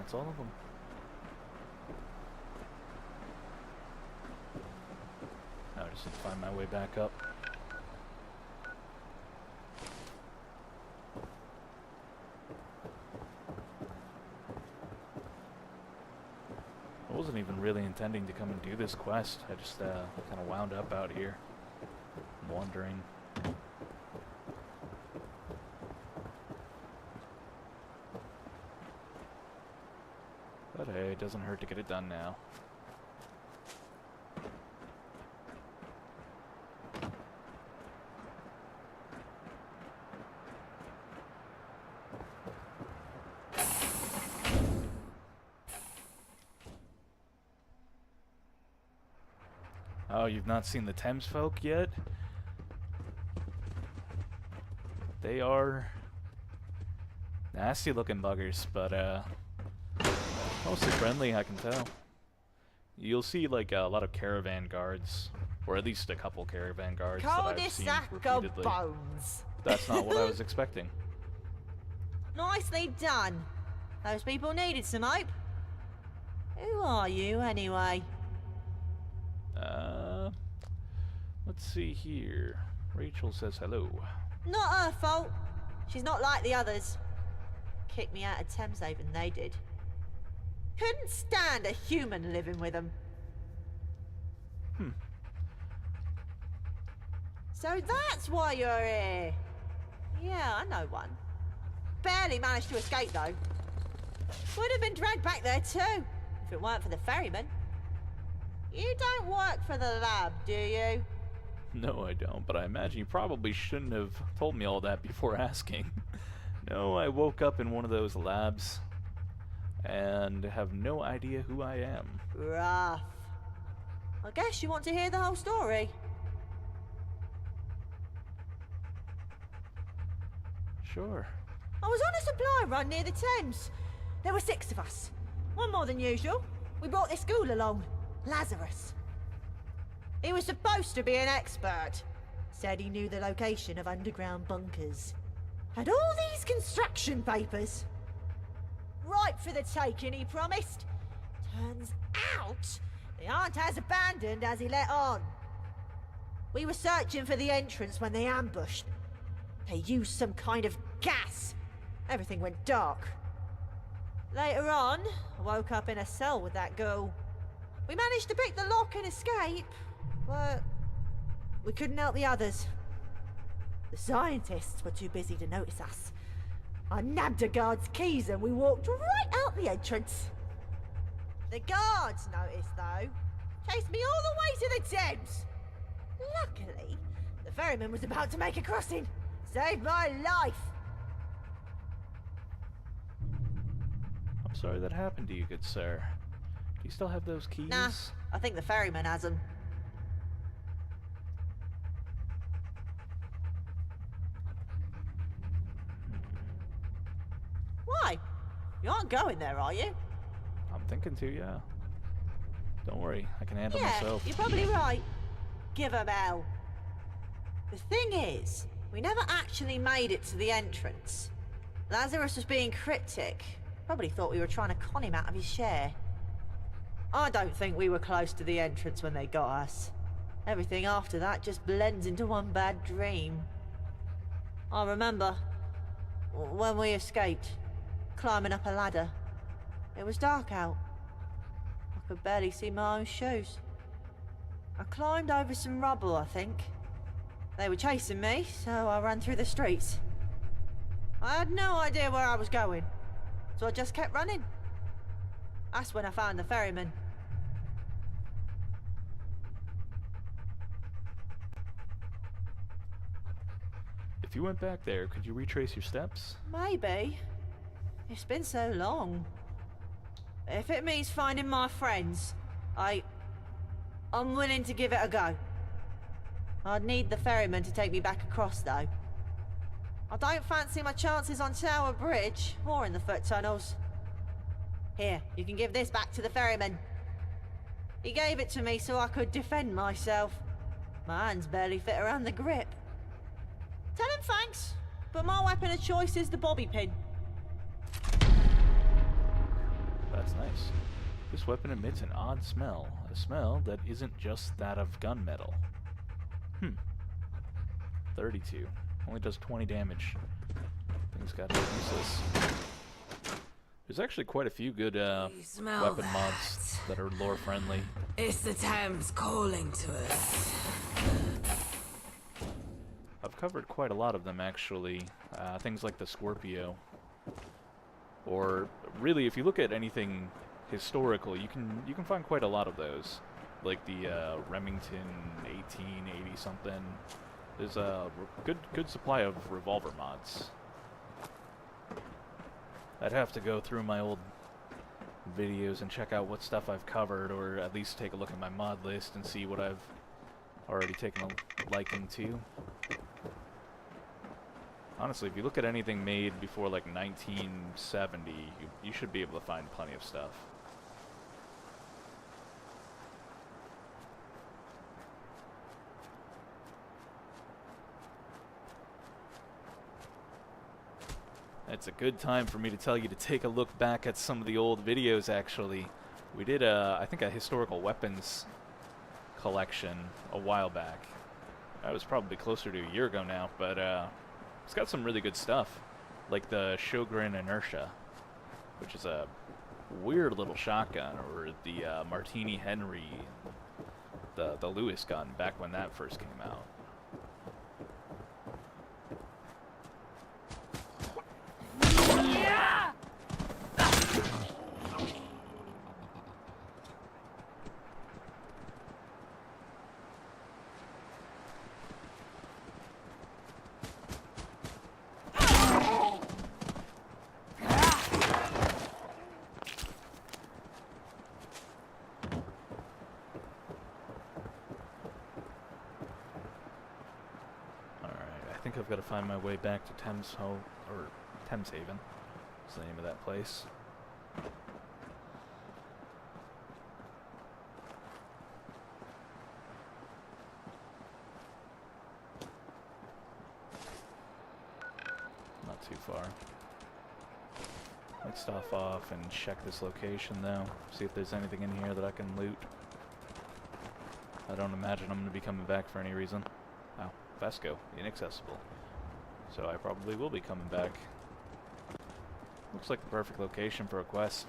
S1: That's all of them. Now I just need to find my way back up. I wasn't even really intending to come and do this quest. I just kind of wound up out here, wandering. But hey, it doesn't hurt to get it done now. Oh, you've not seen the Thames folk yet? They are nasty looking buggers, but mostly friendly, I can tell. You'll see like a lot of caravan guards, or at least a couple caravan guards that I've seen repeatedly.
S11: Bones.
S1: That's not what I was expecting.
S11: Nicely done. Those people needed some hope. Who are you, anyway?
S1: Let's see here. Rachel says hello.
S11: Not her fault. She's not like the others. Kicked me out of Thameshaven, they did. Couldn't stand a human living with them. So that's why you're here. Yeah, I know one. Barely managed to escape, though. Would have been dragged back there, too, if it weren't for the ferryman. You don't work for the lab, do you?
S1: No, I don't, but I imagine you probably shouldn't have told me all that before asking. No, I woke up in one of those labs and have no idea who I am.
S11: Rough. I guess you want to hear the whole story.
S1: Sure.
S11: I was on a supply run near the Thames. There were 6 of us. One more than usual. We brought this ghoul along, Lazarus. He was supposed to be an expert. Said he knew the location of underground bunkers. Had all these construction papers. Ripe for the taking, he promised. Turns out, they aren't as abandoned as he let on. We were searching for the entrance when they ambushed. They used some kind of gas. Everything went dark. Later on, I woke up in a cell with that girl. We managed to pick the lock and escape, but we couldn't help the others. The scientists were too busy to notice us. I nabbed a guard's keys and we walked right out the entrance. The guards noticed, though. Chased me all the way to the Thames. Luckily, the ferryman was about to make a crossing. Saved my life.
S1: I'm sorry that happened to you, good sir. Do you still have those keys?
S11: Nah, I think the ferryman has them. Why? You aren't going there, are you?
S1: I'm thinking to, yeah. Don't worry, I can handle
S11: Yeah,
S1: myself.
S11: you're probably right. Give 'em hell. The thing is, we never actually made it to the entrance. Lazarus was being cryptic. Probably thought we were trying to con him out of his share. I don't think we were close to the entrance when they got us. Everything after that just blends into one bad dream. I remember when we escaped, climbing up a ladder. It was dark out. I could barely see my own shoes. I climbed over some rubble, I think. They were chasing me, so I ran through the streets. I had no idea where I was going, so I just kept running. That's when I found the ferryman.
S1: If you went back there, could you retrace your steps?
S11: Maybe. It's been so long. If it means finding my friends, I'm willing to give it a go. I'd need the ferryman to take me back across, though. I don't fancy my chances on Tower Bridge, or in the foot tunnels. Here, you can give this back to the ferryman. He gave it to me so I could defend myself. My hands barely fit around the grip. Tell him thanks, but my weapon of choice is the bobby pin.
S1: that's nice. This weapon emits an odd smell. A smell that isn't just that of gunmetal. 32. Only does 20 damage. Thing's got to be useless. There's actually quite a few good weapon mods that are lore friendly.
S12: It's the Thames calling to us.
S1: I've covered quite a lot of them actually. Things like the Scorpio. Or really, if you look at anything historical, you can find quite a lot of those. Like the Remington 1880 something. There's a good supply of revolver mods. I'd have to go through my old videos and check out what stuff I've covered, or at least take a look at my mod list and see what I've already taken a liking to. Honestly, if you look at anything made before like 1970, you should be able to find plenty of stuff. It's a good time for me to tell you to take a look back at some of the old videos, actually. We did, I think, a historical weapons collection a while back. That was probably closer to a year ago now, but it's got some really good stuff. Like the Sjogren Inertia, which is a weird little shotgun, or the Martini Henry, the Lewis gun, back when that first came out. I think I've got to find my way back to Thames Haven. Is the name of that place. Not too far. Let's stop off and check this location though. See if there's anything in here that I can loot. I don't imagine I'm going to be coming back for any reason. Wow, Vesco, inaccessible. So I probably will be coming back. Looks like the perfect location for a quest.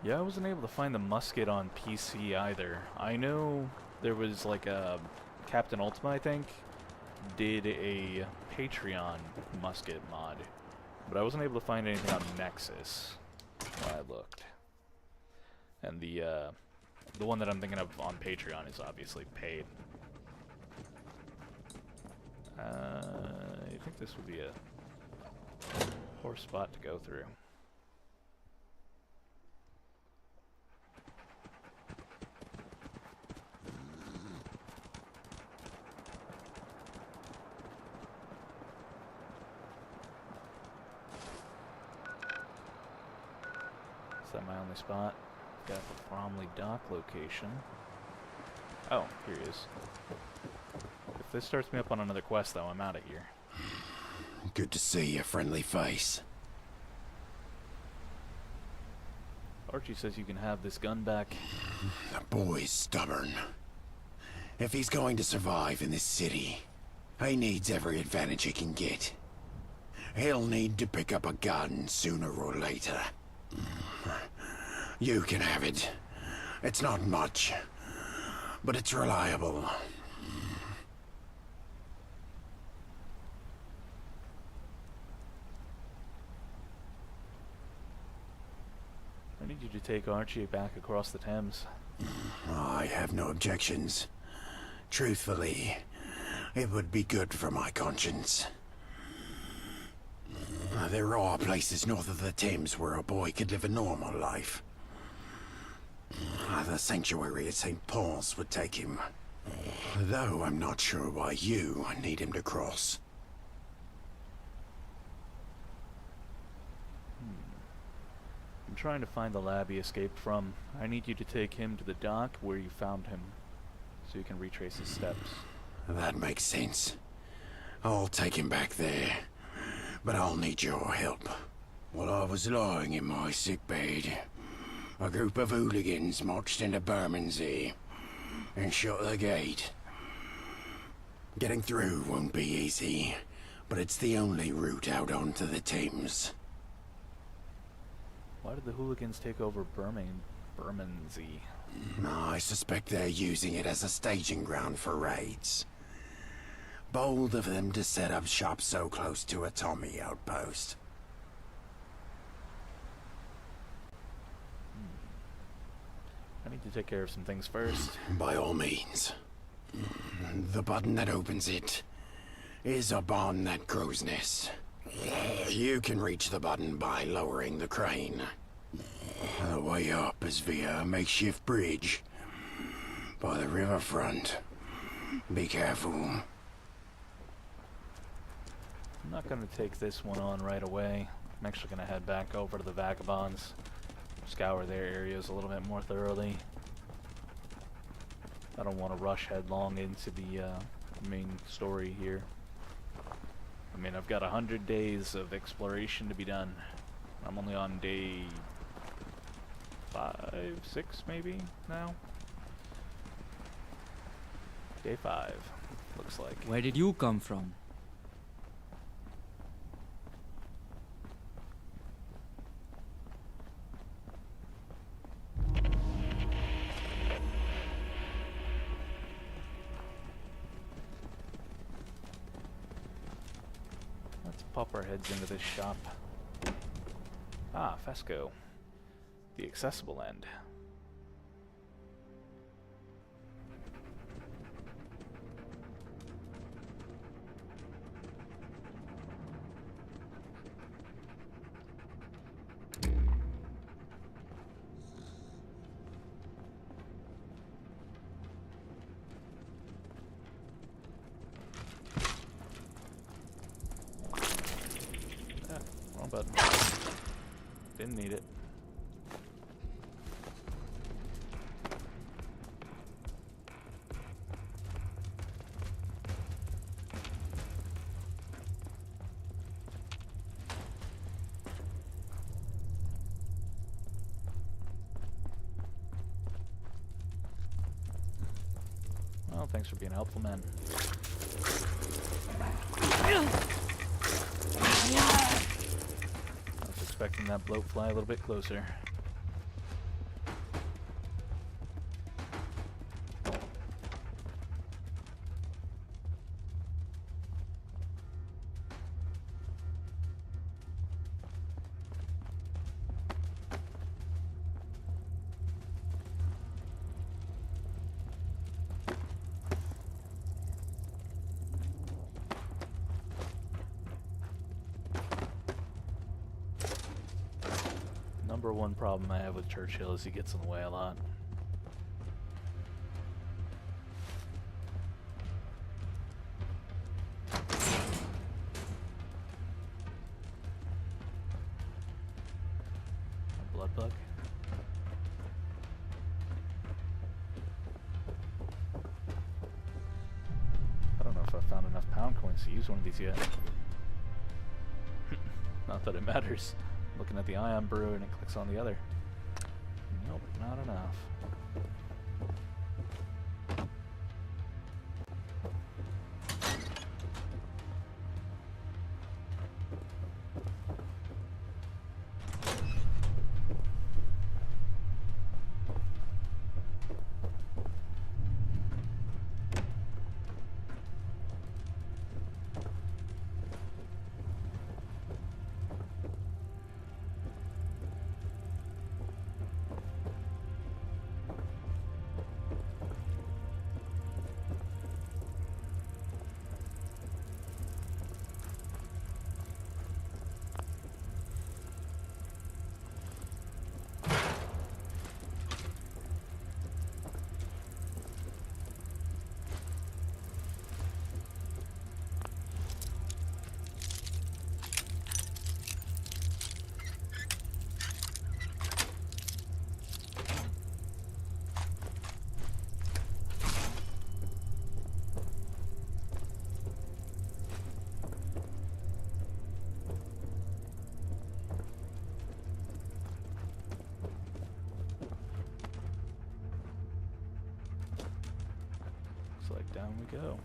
S1: Yeah, I wasn't able to find the musket on PC either. I know there was like a Captain Ultima, I think, did a Patreon musket mod, but I wasn't able to find anything on Nexus when I looked. And the one that I'm thinking of on Patreon is obviously paid. I think this would be a poor spot to go through. Is that my only spot? Got the Bromley Dock location. Oh, here he is. If this starts me up on another quest, though, I'm out of here.
S8: Good to see your friendly face.
S1: Archie says you can have this gun back.
S8: The boy's stubborn. If he's going to survive in this city, he needs every advantage he can get. He'll need to pick up a gun sooner or later. You can have it. It's not much, but it's reliable.
S1: I need you to take Archie back across the Thames.
S8: I have no objections. Truthfully, it would be good for my conscience. There are places north of the Thames where a boy could live a normal life. The sanctuary at St. Paul's would take him. Though I'm not sure why you need him to cross.
S1: I'm trying to find the lab he escaped from. I need you to take him to the dock where you found him, so you can retrace his steps.
S8: That makes sense. I'll take him back there, but I'll need your help. While I was lying in my sickbed, a group of hooligans marched into Bermondsey and shut the gate. Getting through won't be easy, but it's the only route out onto the Thames.
S1: Why did the hooligans take over Bermondsey?
S8: I suspect they're using it as a staging ground for raids. Bold of them to set up shop so close to a Tommy outpost.
S1: I need to take care of some things first.
S8: By all means. The button that opens it is up on that crow's nest. You can reach the button by lowering the crane. The way up is via a makeshift bridge by the riverfront. Be careful.
S1: I'm not going to take this one on right away. I'm actually going to head back over to the Vagabonds, scour their areas a little bit more thoroughly. I don't want to rush headlong into the main story here. I mean, I've got 100 days of exploration to be done. I'm only on day 5, 6 maybe now? Day 5, looks like.
S4: Where did you come from?
S1: Let's pop our heads into this shop. Ah, Fesco. The accessible end. Wrong button. Didn't need it. Well, thanks for being helpful, man. I was expecting that bloatfly a little bit closer. Number one problem I have with Churchill is he gets in the way a lot. A blood bug. I don't know if I've found enough pound coins to use one of these yet. Not that it matters. Looking at the ion brew and it clicks on the other. Nope, not enough. Down we go.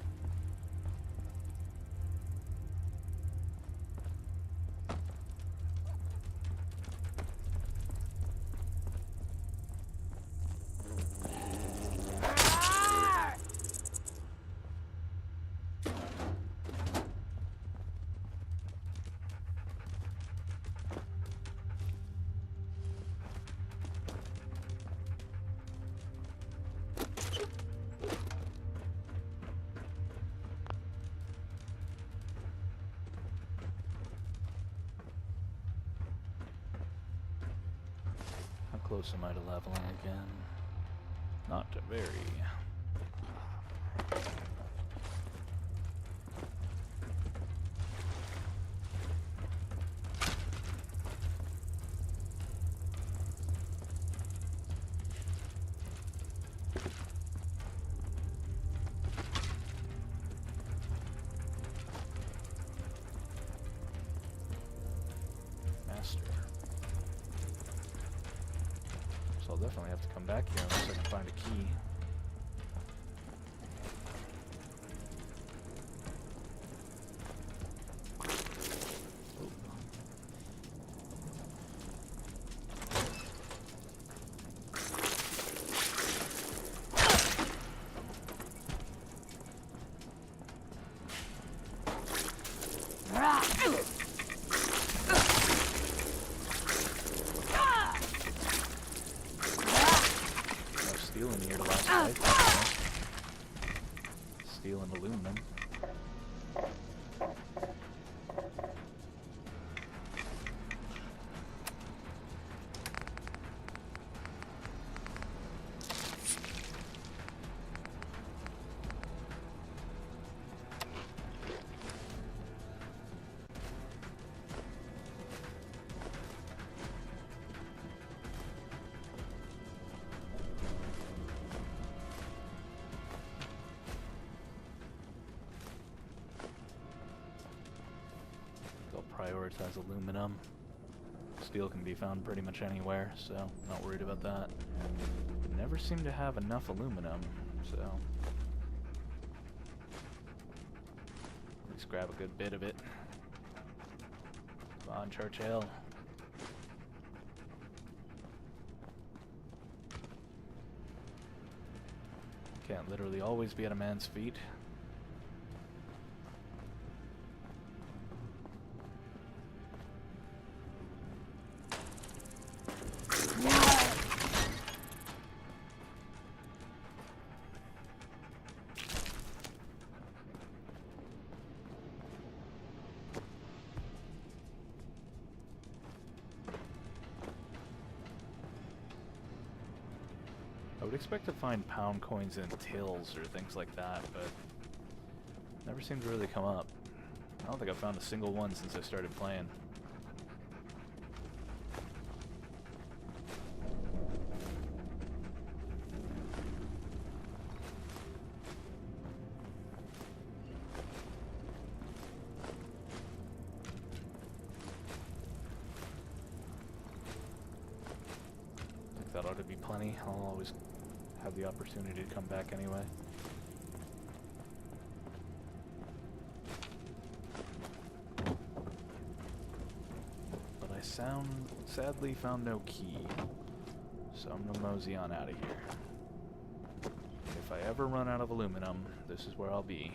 S1: How close am I to leveling again? Not very. Master. So I'll definitely have to come back here unless I can find a key. Steel in here to last life. Steel and aluminum. Prioritize aluminum. Steel can be found pretty much anywhere, so not worried about that. Never seem to have enough aluminum, so let's grab a good bit of it. Come on, Churchill. Can't literally always be at a man's feet. I would expect to find pound coins in tills or things like that, but never seem to really come up. I don't think I've found a single one since I started playing. I think that ought to be plenty. I'll always have the opportunity to come back anyway. But I sadly found no key, so I'm gonna mosey on out of here. If I ever run out of aluminum, this is where I'll be.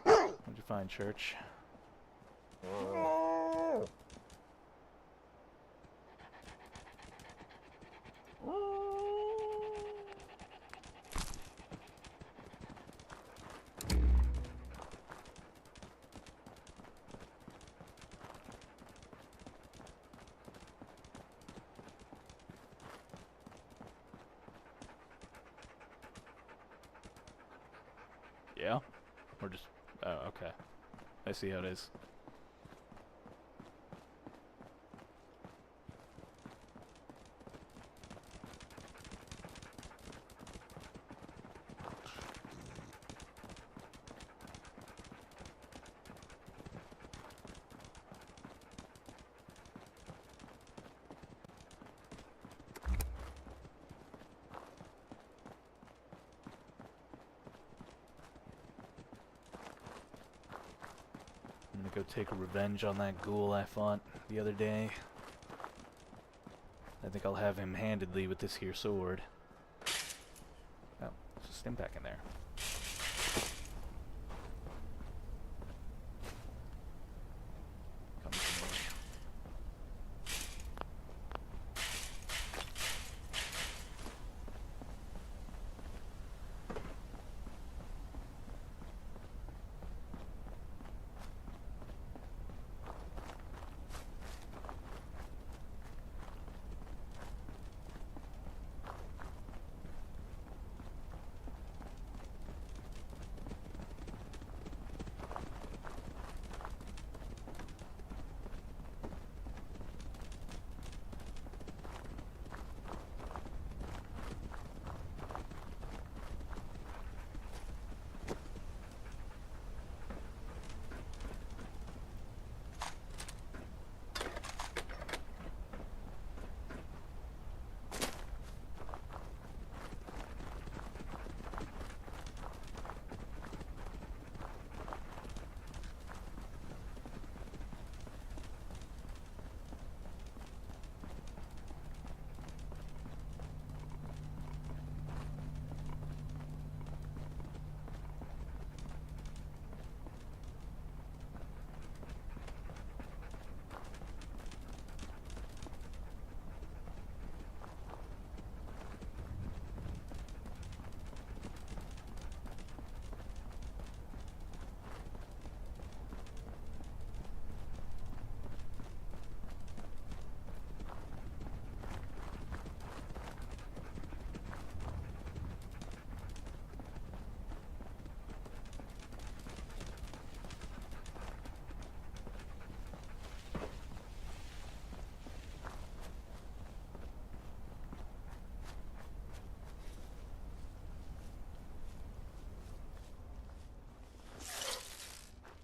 S1: What'd you find, Church? Yeah? Or just... Oh, okay. I see how it is. I'm gonna go take revenge on that ghoul I fought the other day. I think I'll have him handedly with this here sword. Oh, there's a stim pack in there. Come to me.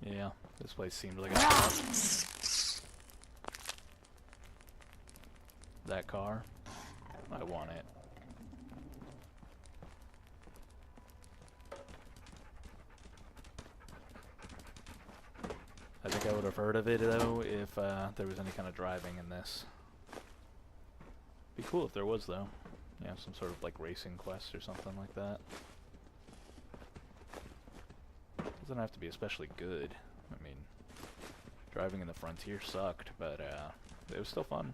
S1: Yeah, this place seemed like a That car, I want it. I think I would have heard of it though if there was any kind of driving in this. Be cool if there was though. Yeah, some sort of like racing quest or something like that. Doesn't have to be especially good. I mean, driving in the Frontier sucked, but it was still fun.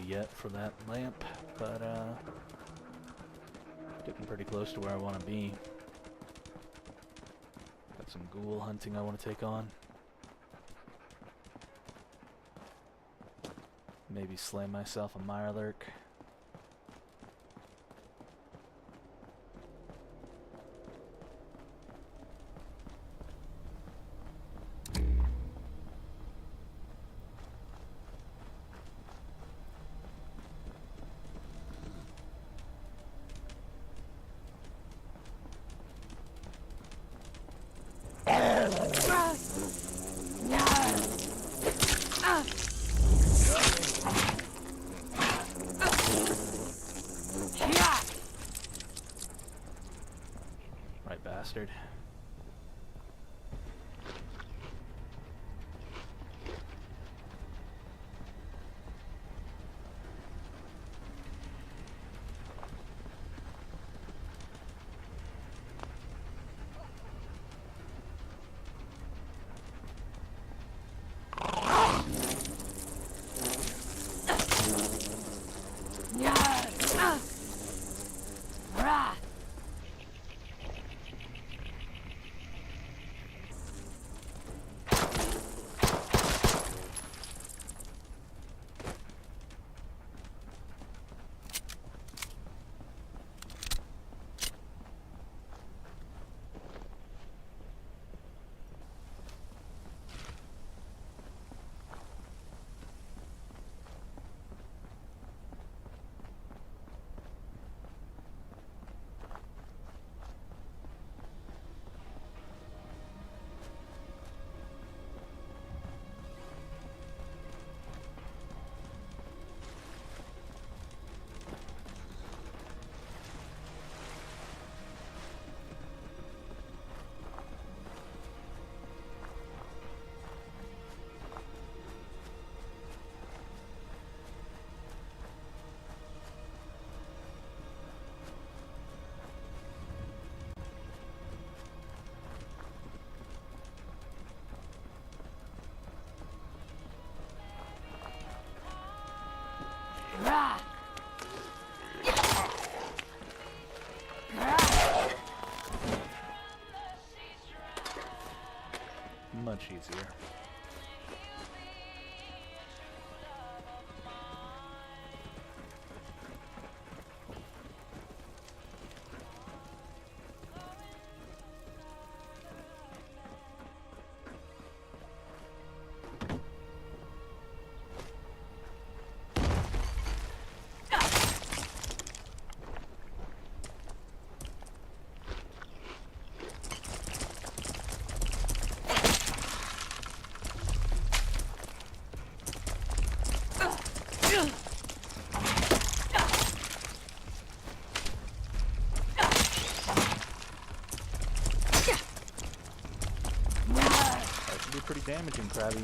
S1: Yet for that lamp, but getting pretty close to where I want to be. Got some ghoul hunting I want to take on. Maybe slay myself a mirelurk. bastard. Much easier. Pretty damaging, Krabby.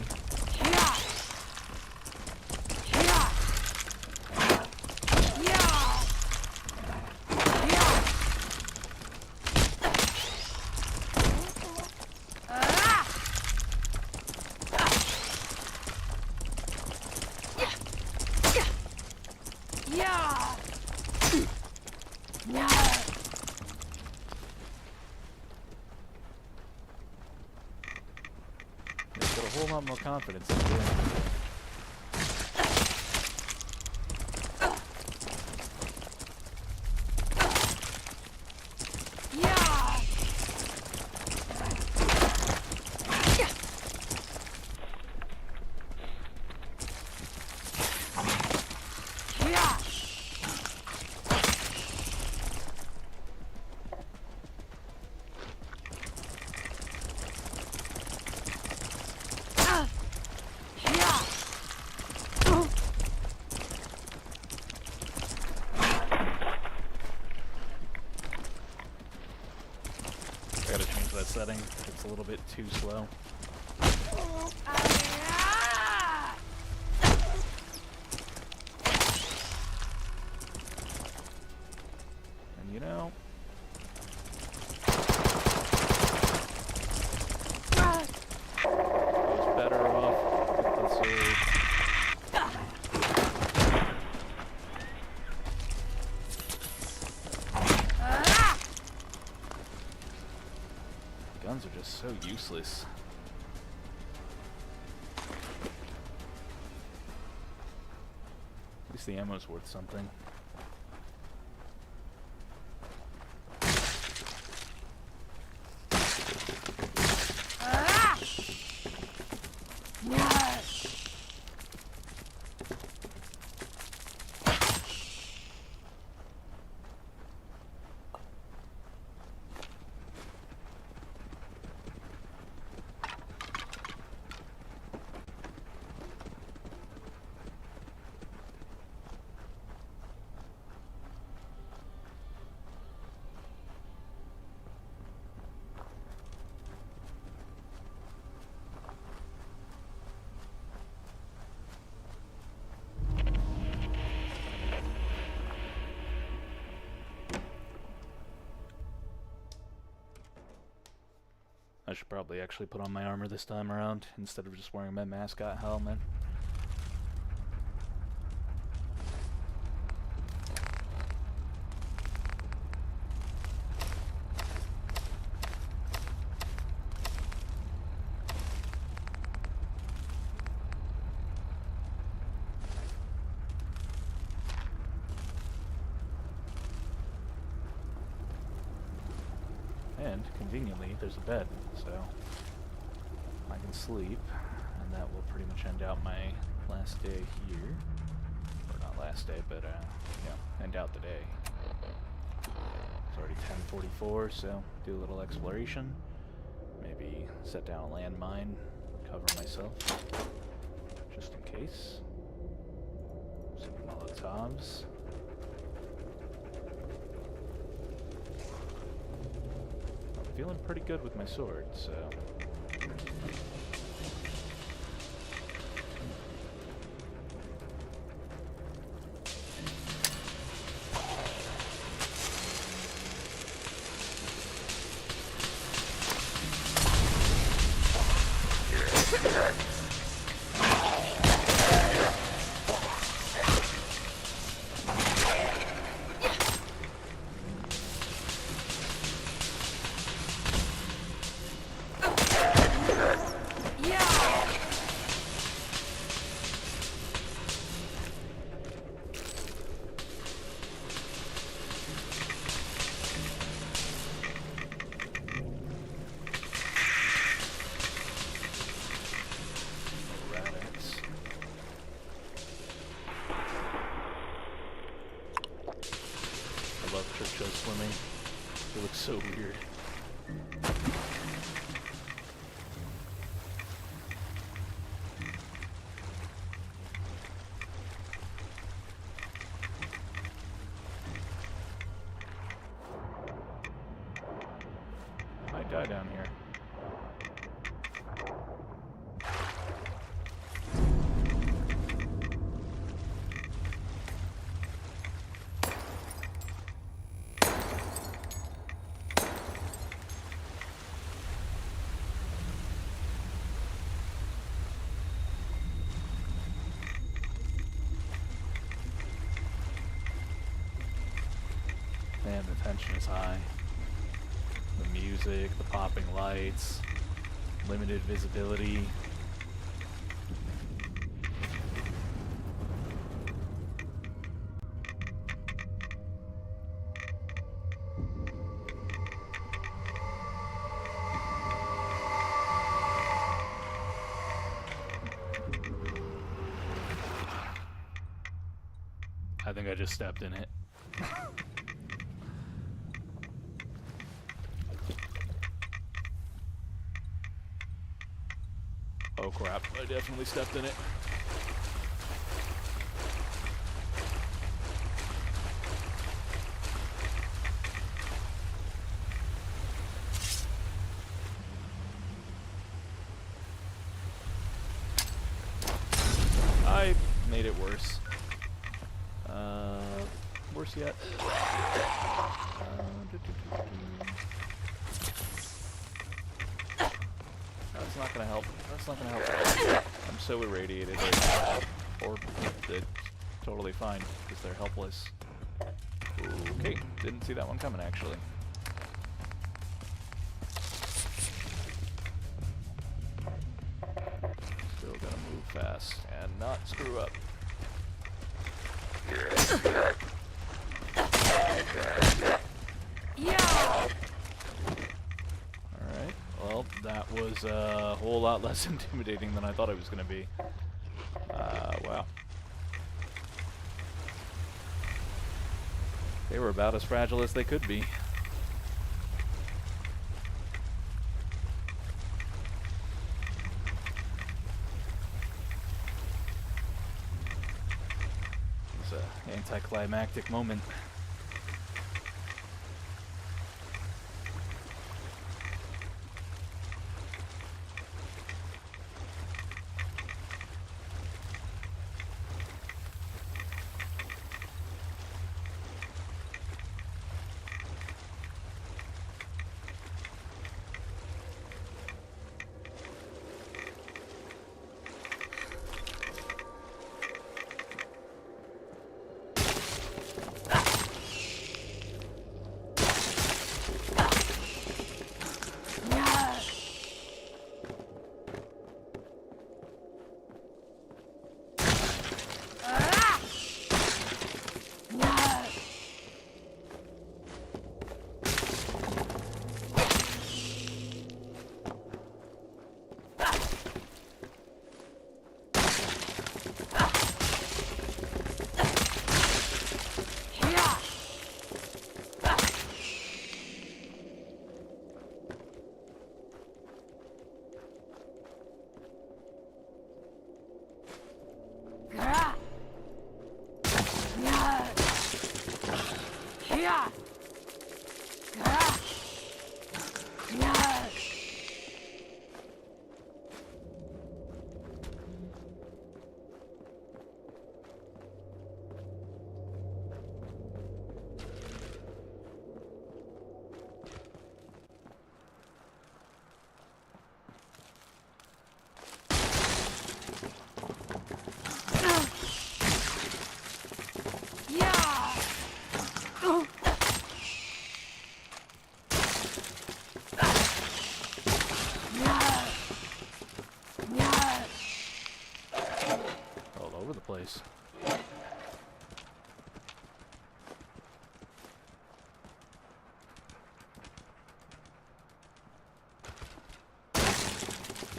S1: A whole lot more confidence in doing it. Setting. It's a little bit too slow. And you know, it's better off with the sword. Guns are just so useless. At least the ammo's worth something. I should probably actually put on my armor this time around instead of just wearing my mascot helmet. And, conveniently, there's a bed, so I can sleep, and that will pretty much end out my last day here. Or not last day, but, yeah, end out the day. It's already 10:44, so do a little exploration. Maybe set down a landmine, cover myself, just in case. Some Molotovs. Feeling pretty good with my sword, so... swimming. It looks so weird. I might die down here. Man, the tension is high. The music, the popping lights, limited visibility. I think I just stepped in it. Oh crap, I definitely stepped in it. I made it worse. Worse yet. That's not gonna help. That's not gonna help. I'm so irradiated right now. Or it's totally fine, because they're helpless. Okay, didn't see that one coming actually. Still gonna move fast and not screw up.
S12: Yeah.
S1: Alright, well, that was a whole lot less intimidating than I thought it was going to be. Wow. They were about as fragile as they could be. It's an anticlimactic moment. over the place.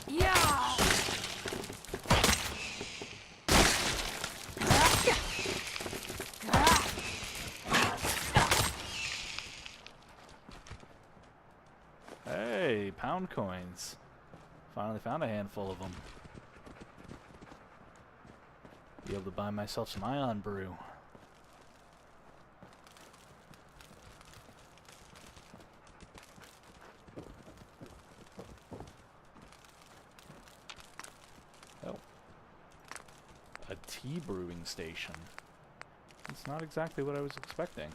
S12: Yeah.
S1: Hey, pound coins. Finally found a handful of them. Be able to buy myself some ion brew. Oh. A tea brewing station. It's not exactly what I was expecting.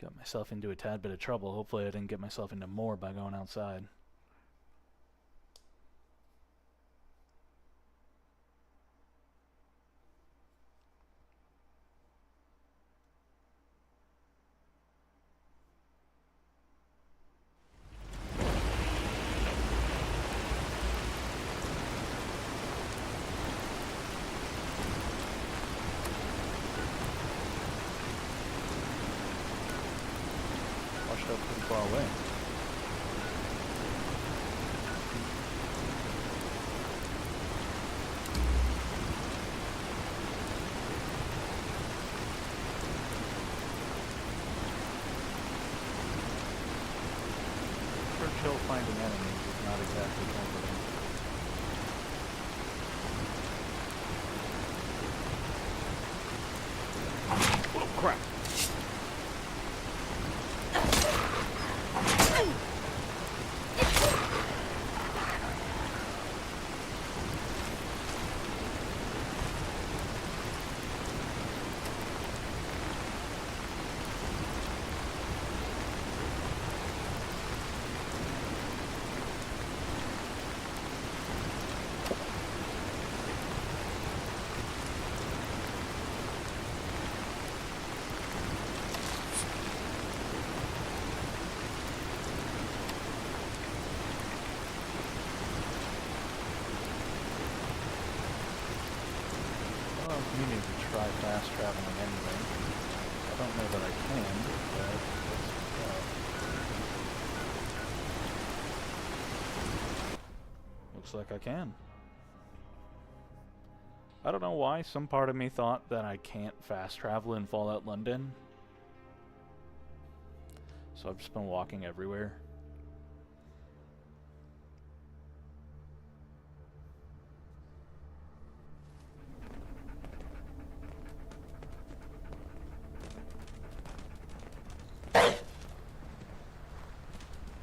S1: Got myself into a tad bit of trouble. Hopefully I didn't get myself into more by going outside. Washed up pretty far away. Churchill finding enemies is not exactly comforting. Oh crap! You need to try fast traveling anyway. I don't know that I can, but let's go. Looks like I can. I don't know why, some part of me thought that I can't fast travel in Fallout London. So I've just been walking everywhere.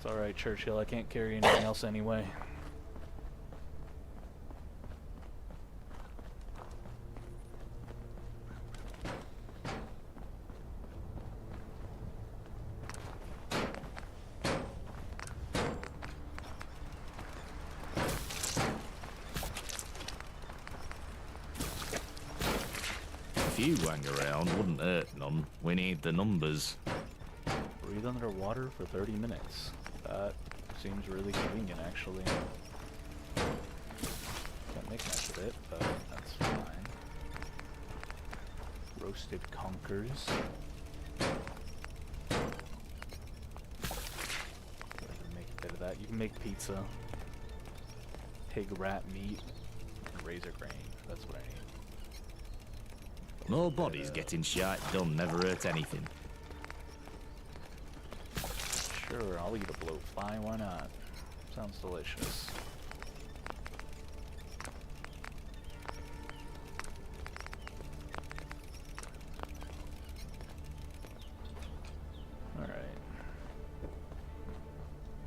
S1: It's alright, Churchill, I can't carry anything else anyway.
S13: If you hang around, wouldn't hurt none. We need the numbers.
S1: Breathe underwater for 30 minutes. That seems really convenient, actually. Can't make much of it, but that's fine. Roasted conkers. Make a bit of that. You can make pizza. Pig rat meat. And razor grain. That's what I need.
S13: More bodies getting shite done never hurt anything.
S1: Sure, I'll eat a blowfly, why not? Sounds delicious. Alright.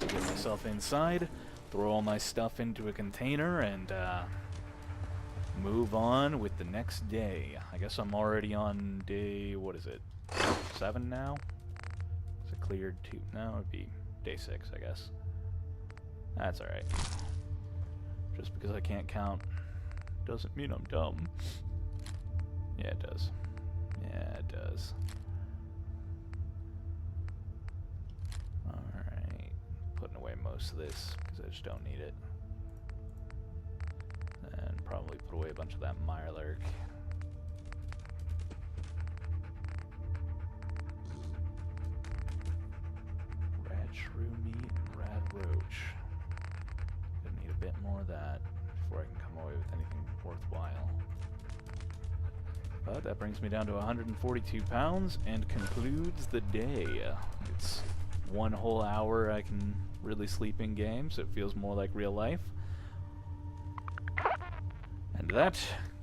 S1: Get myself inside, throw all my stuff into a container, and move on with the next day. I guess I'm already on day, what is it, 7 now? Is it cleared 2? No, it'd be day 6, I guess. That's alright. Just because I can't count doesn't mean I'm dumb. Yeah, it does. Yeah, it does. Alright. Putting away most of this because I just don't need it. And probably put away a bunch of that Mirelurk. Rad shrew meat and rad roach. Gonna need a bit more of that before I can come away with anything worthwhile. But that brings me down to 142 pounds and concludes the day. It's 1 whole hour I can really sleep in game, so it feels more like real life. And that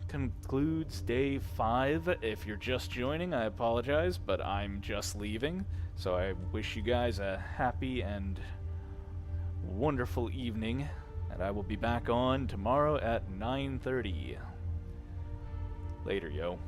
S1: concludes day 5. If you're just joining, I apologize, but I'm just leaving. So I wish you guys a happy and wonderful evening, and I will be back on tomorrow at 9:30. Later, yo.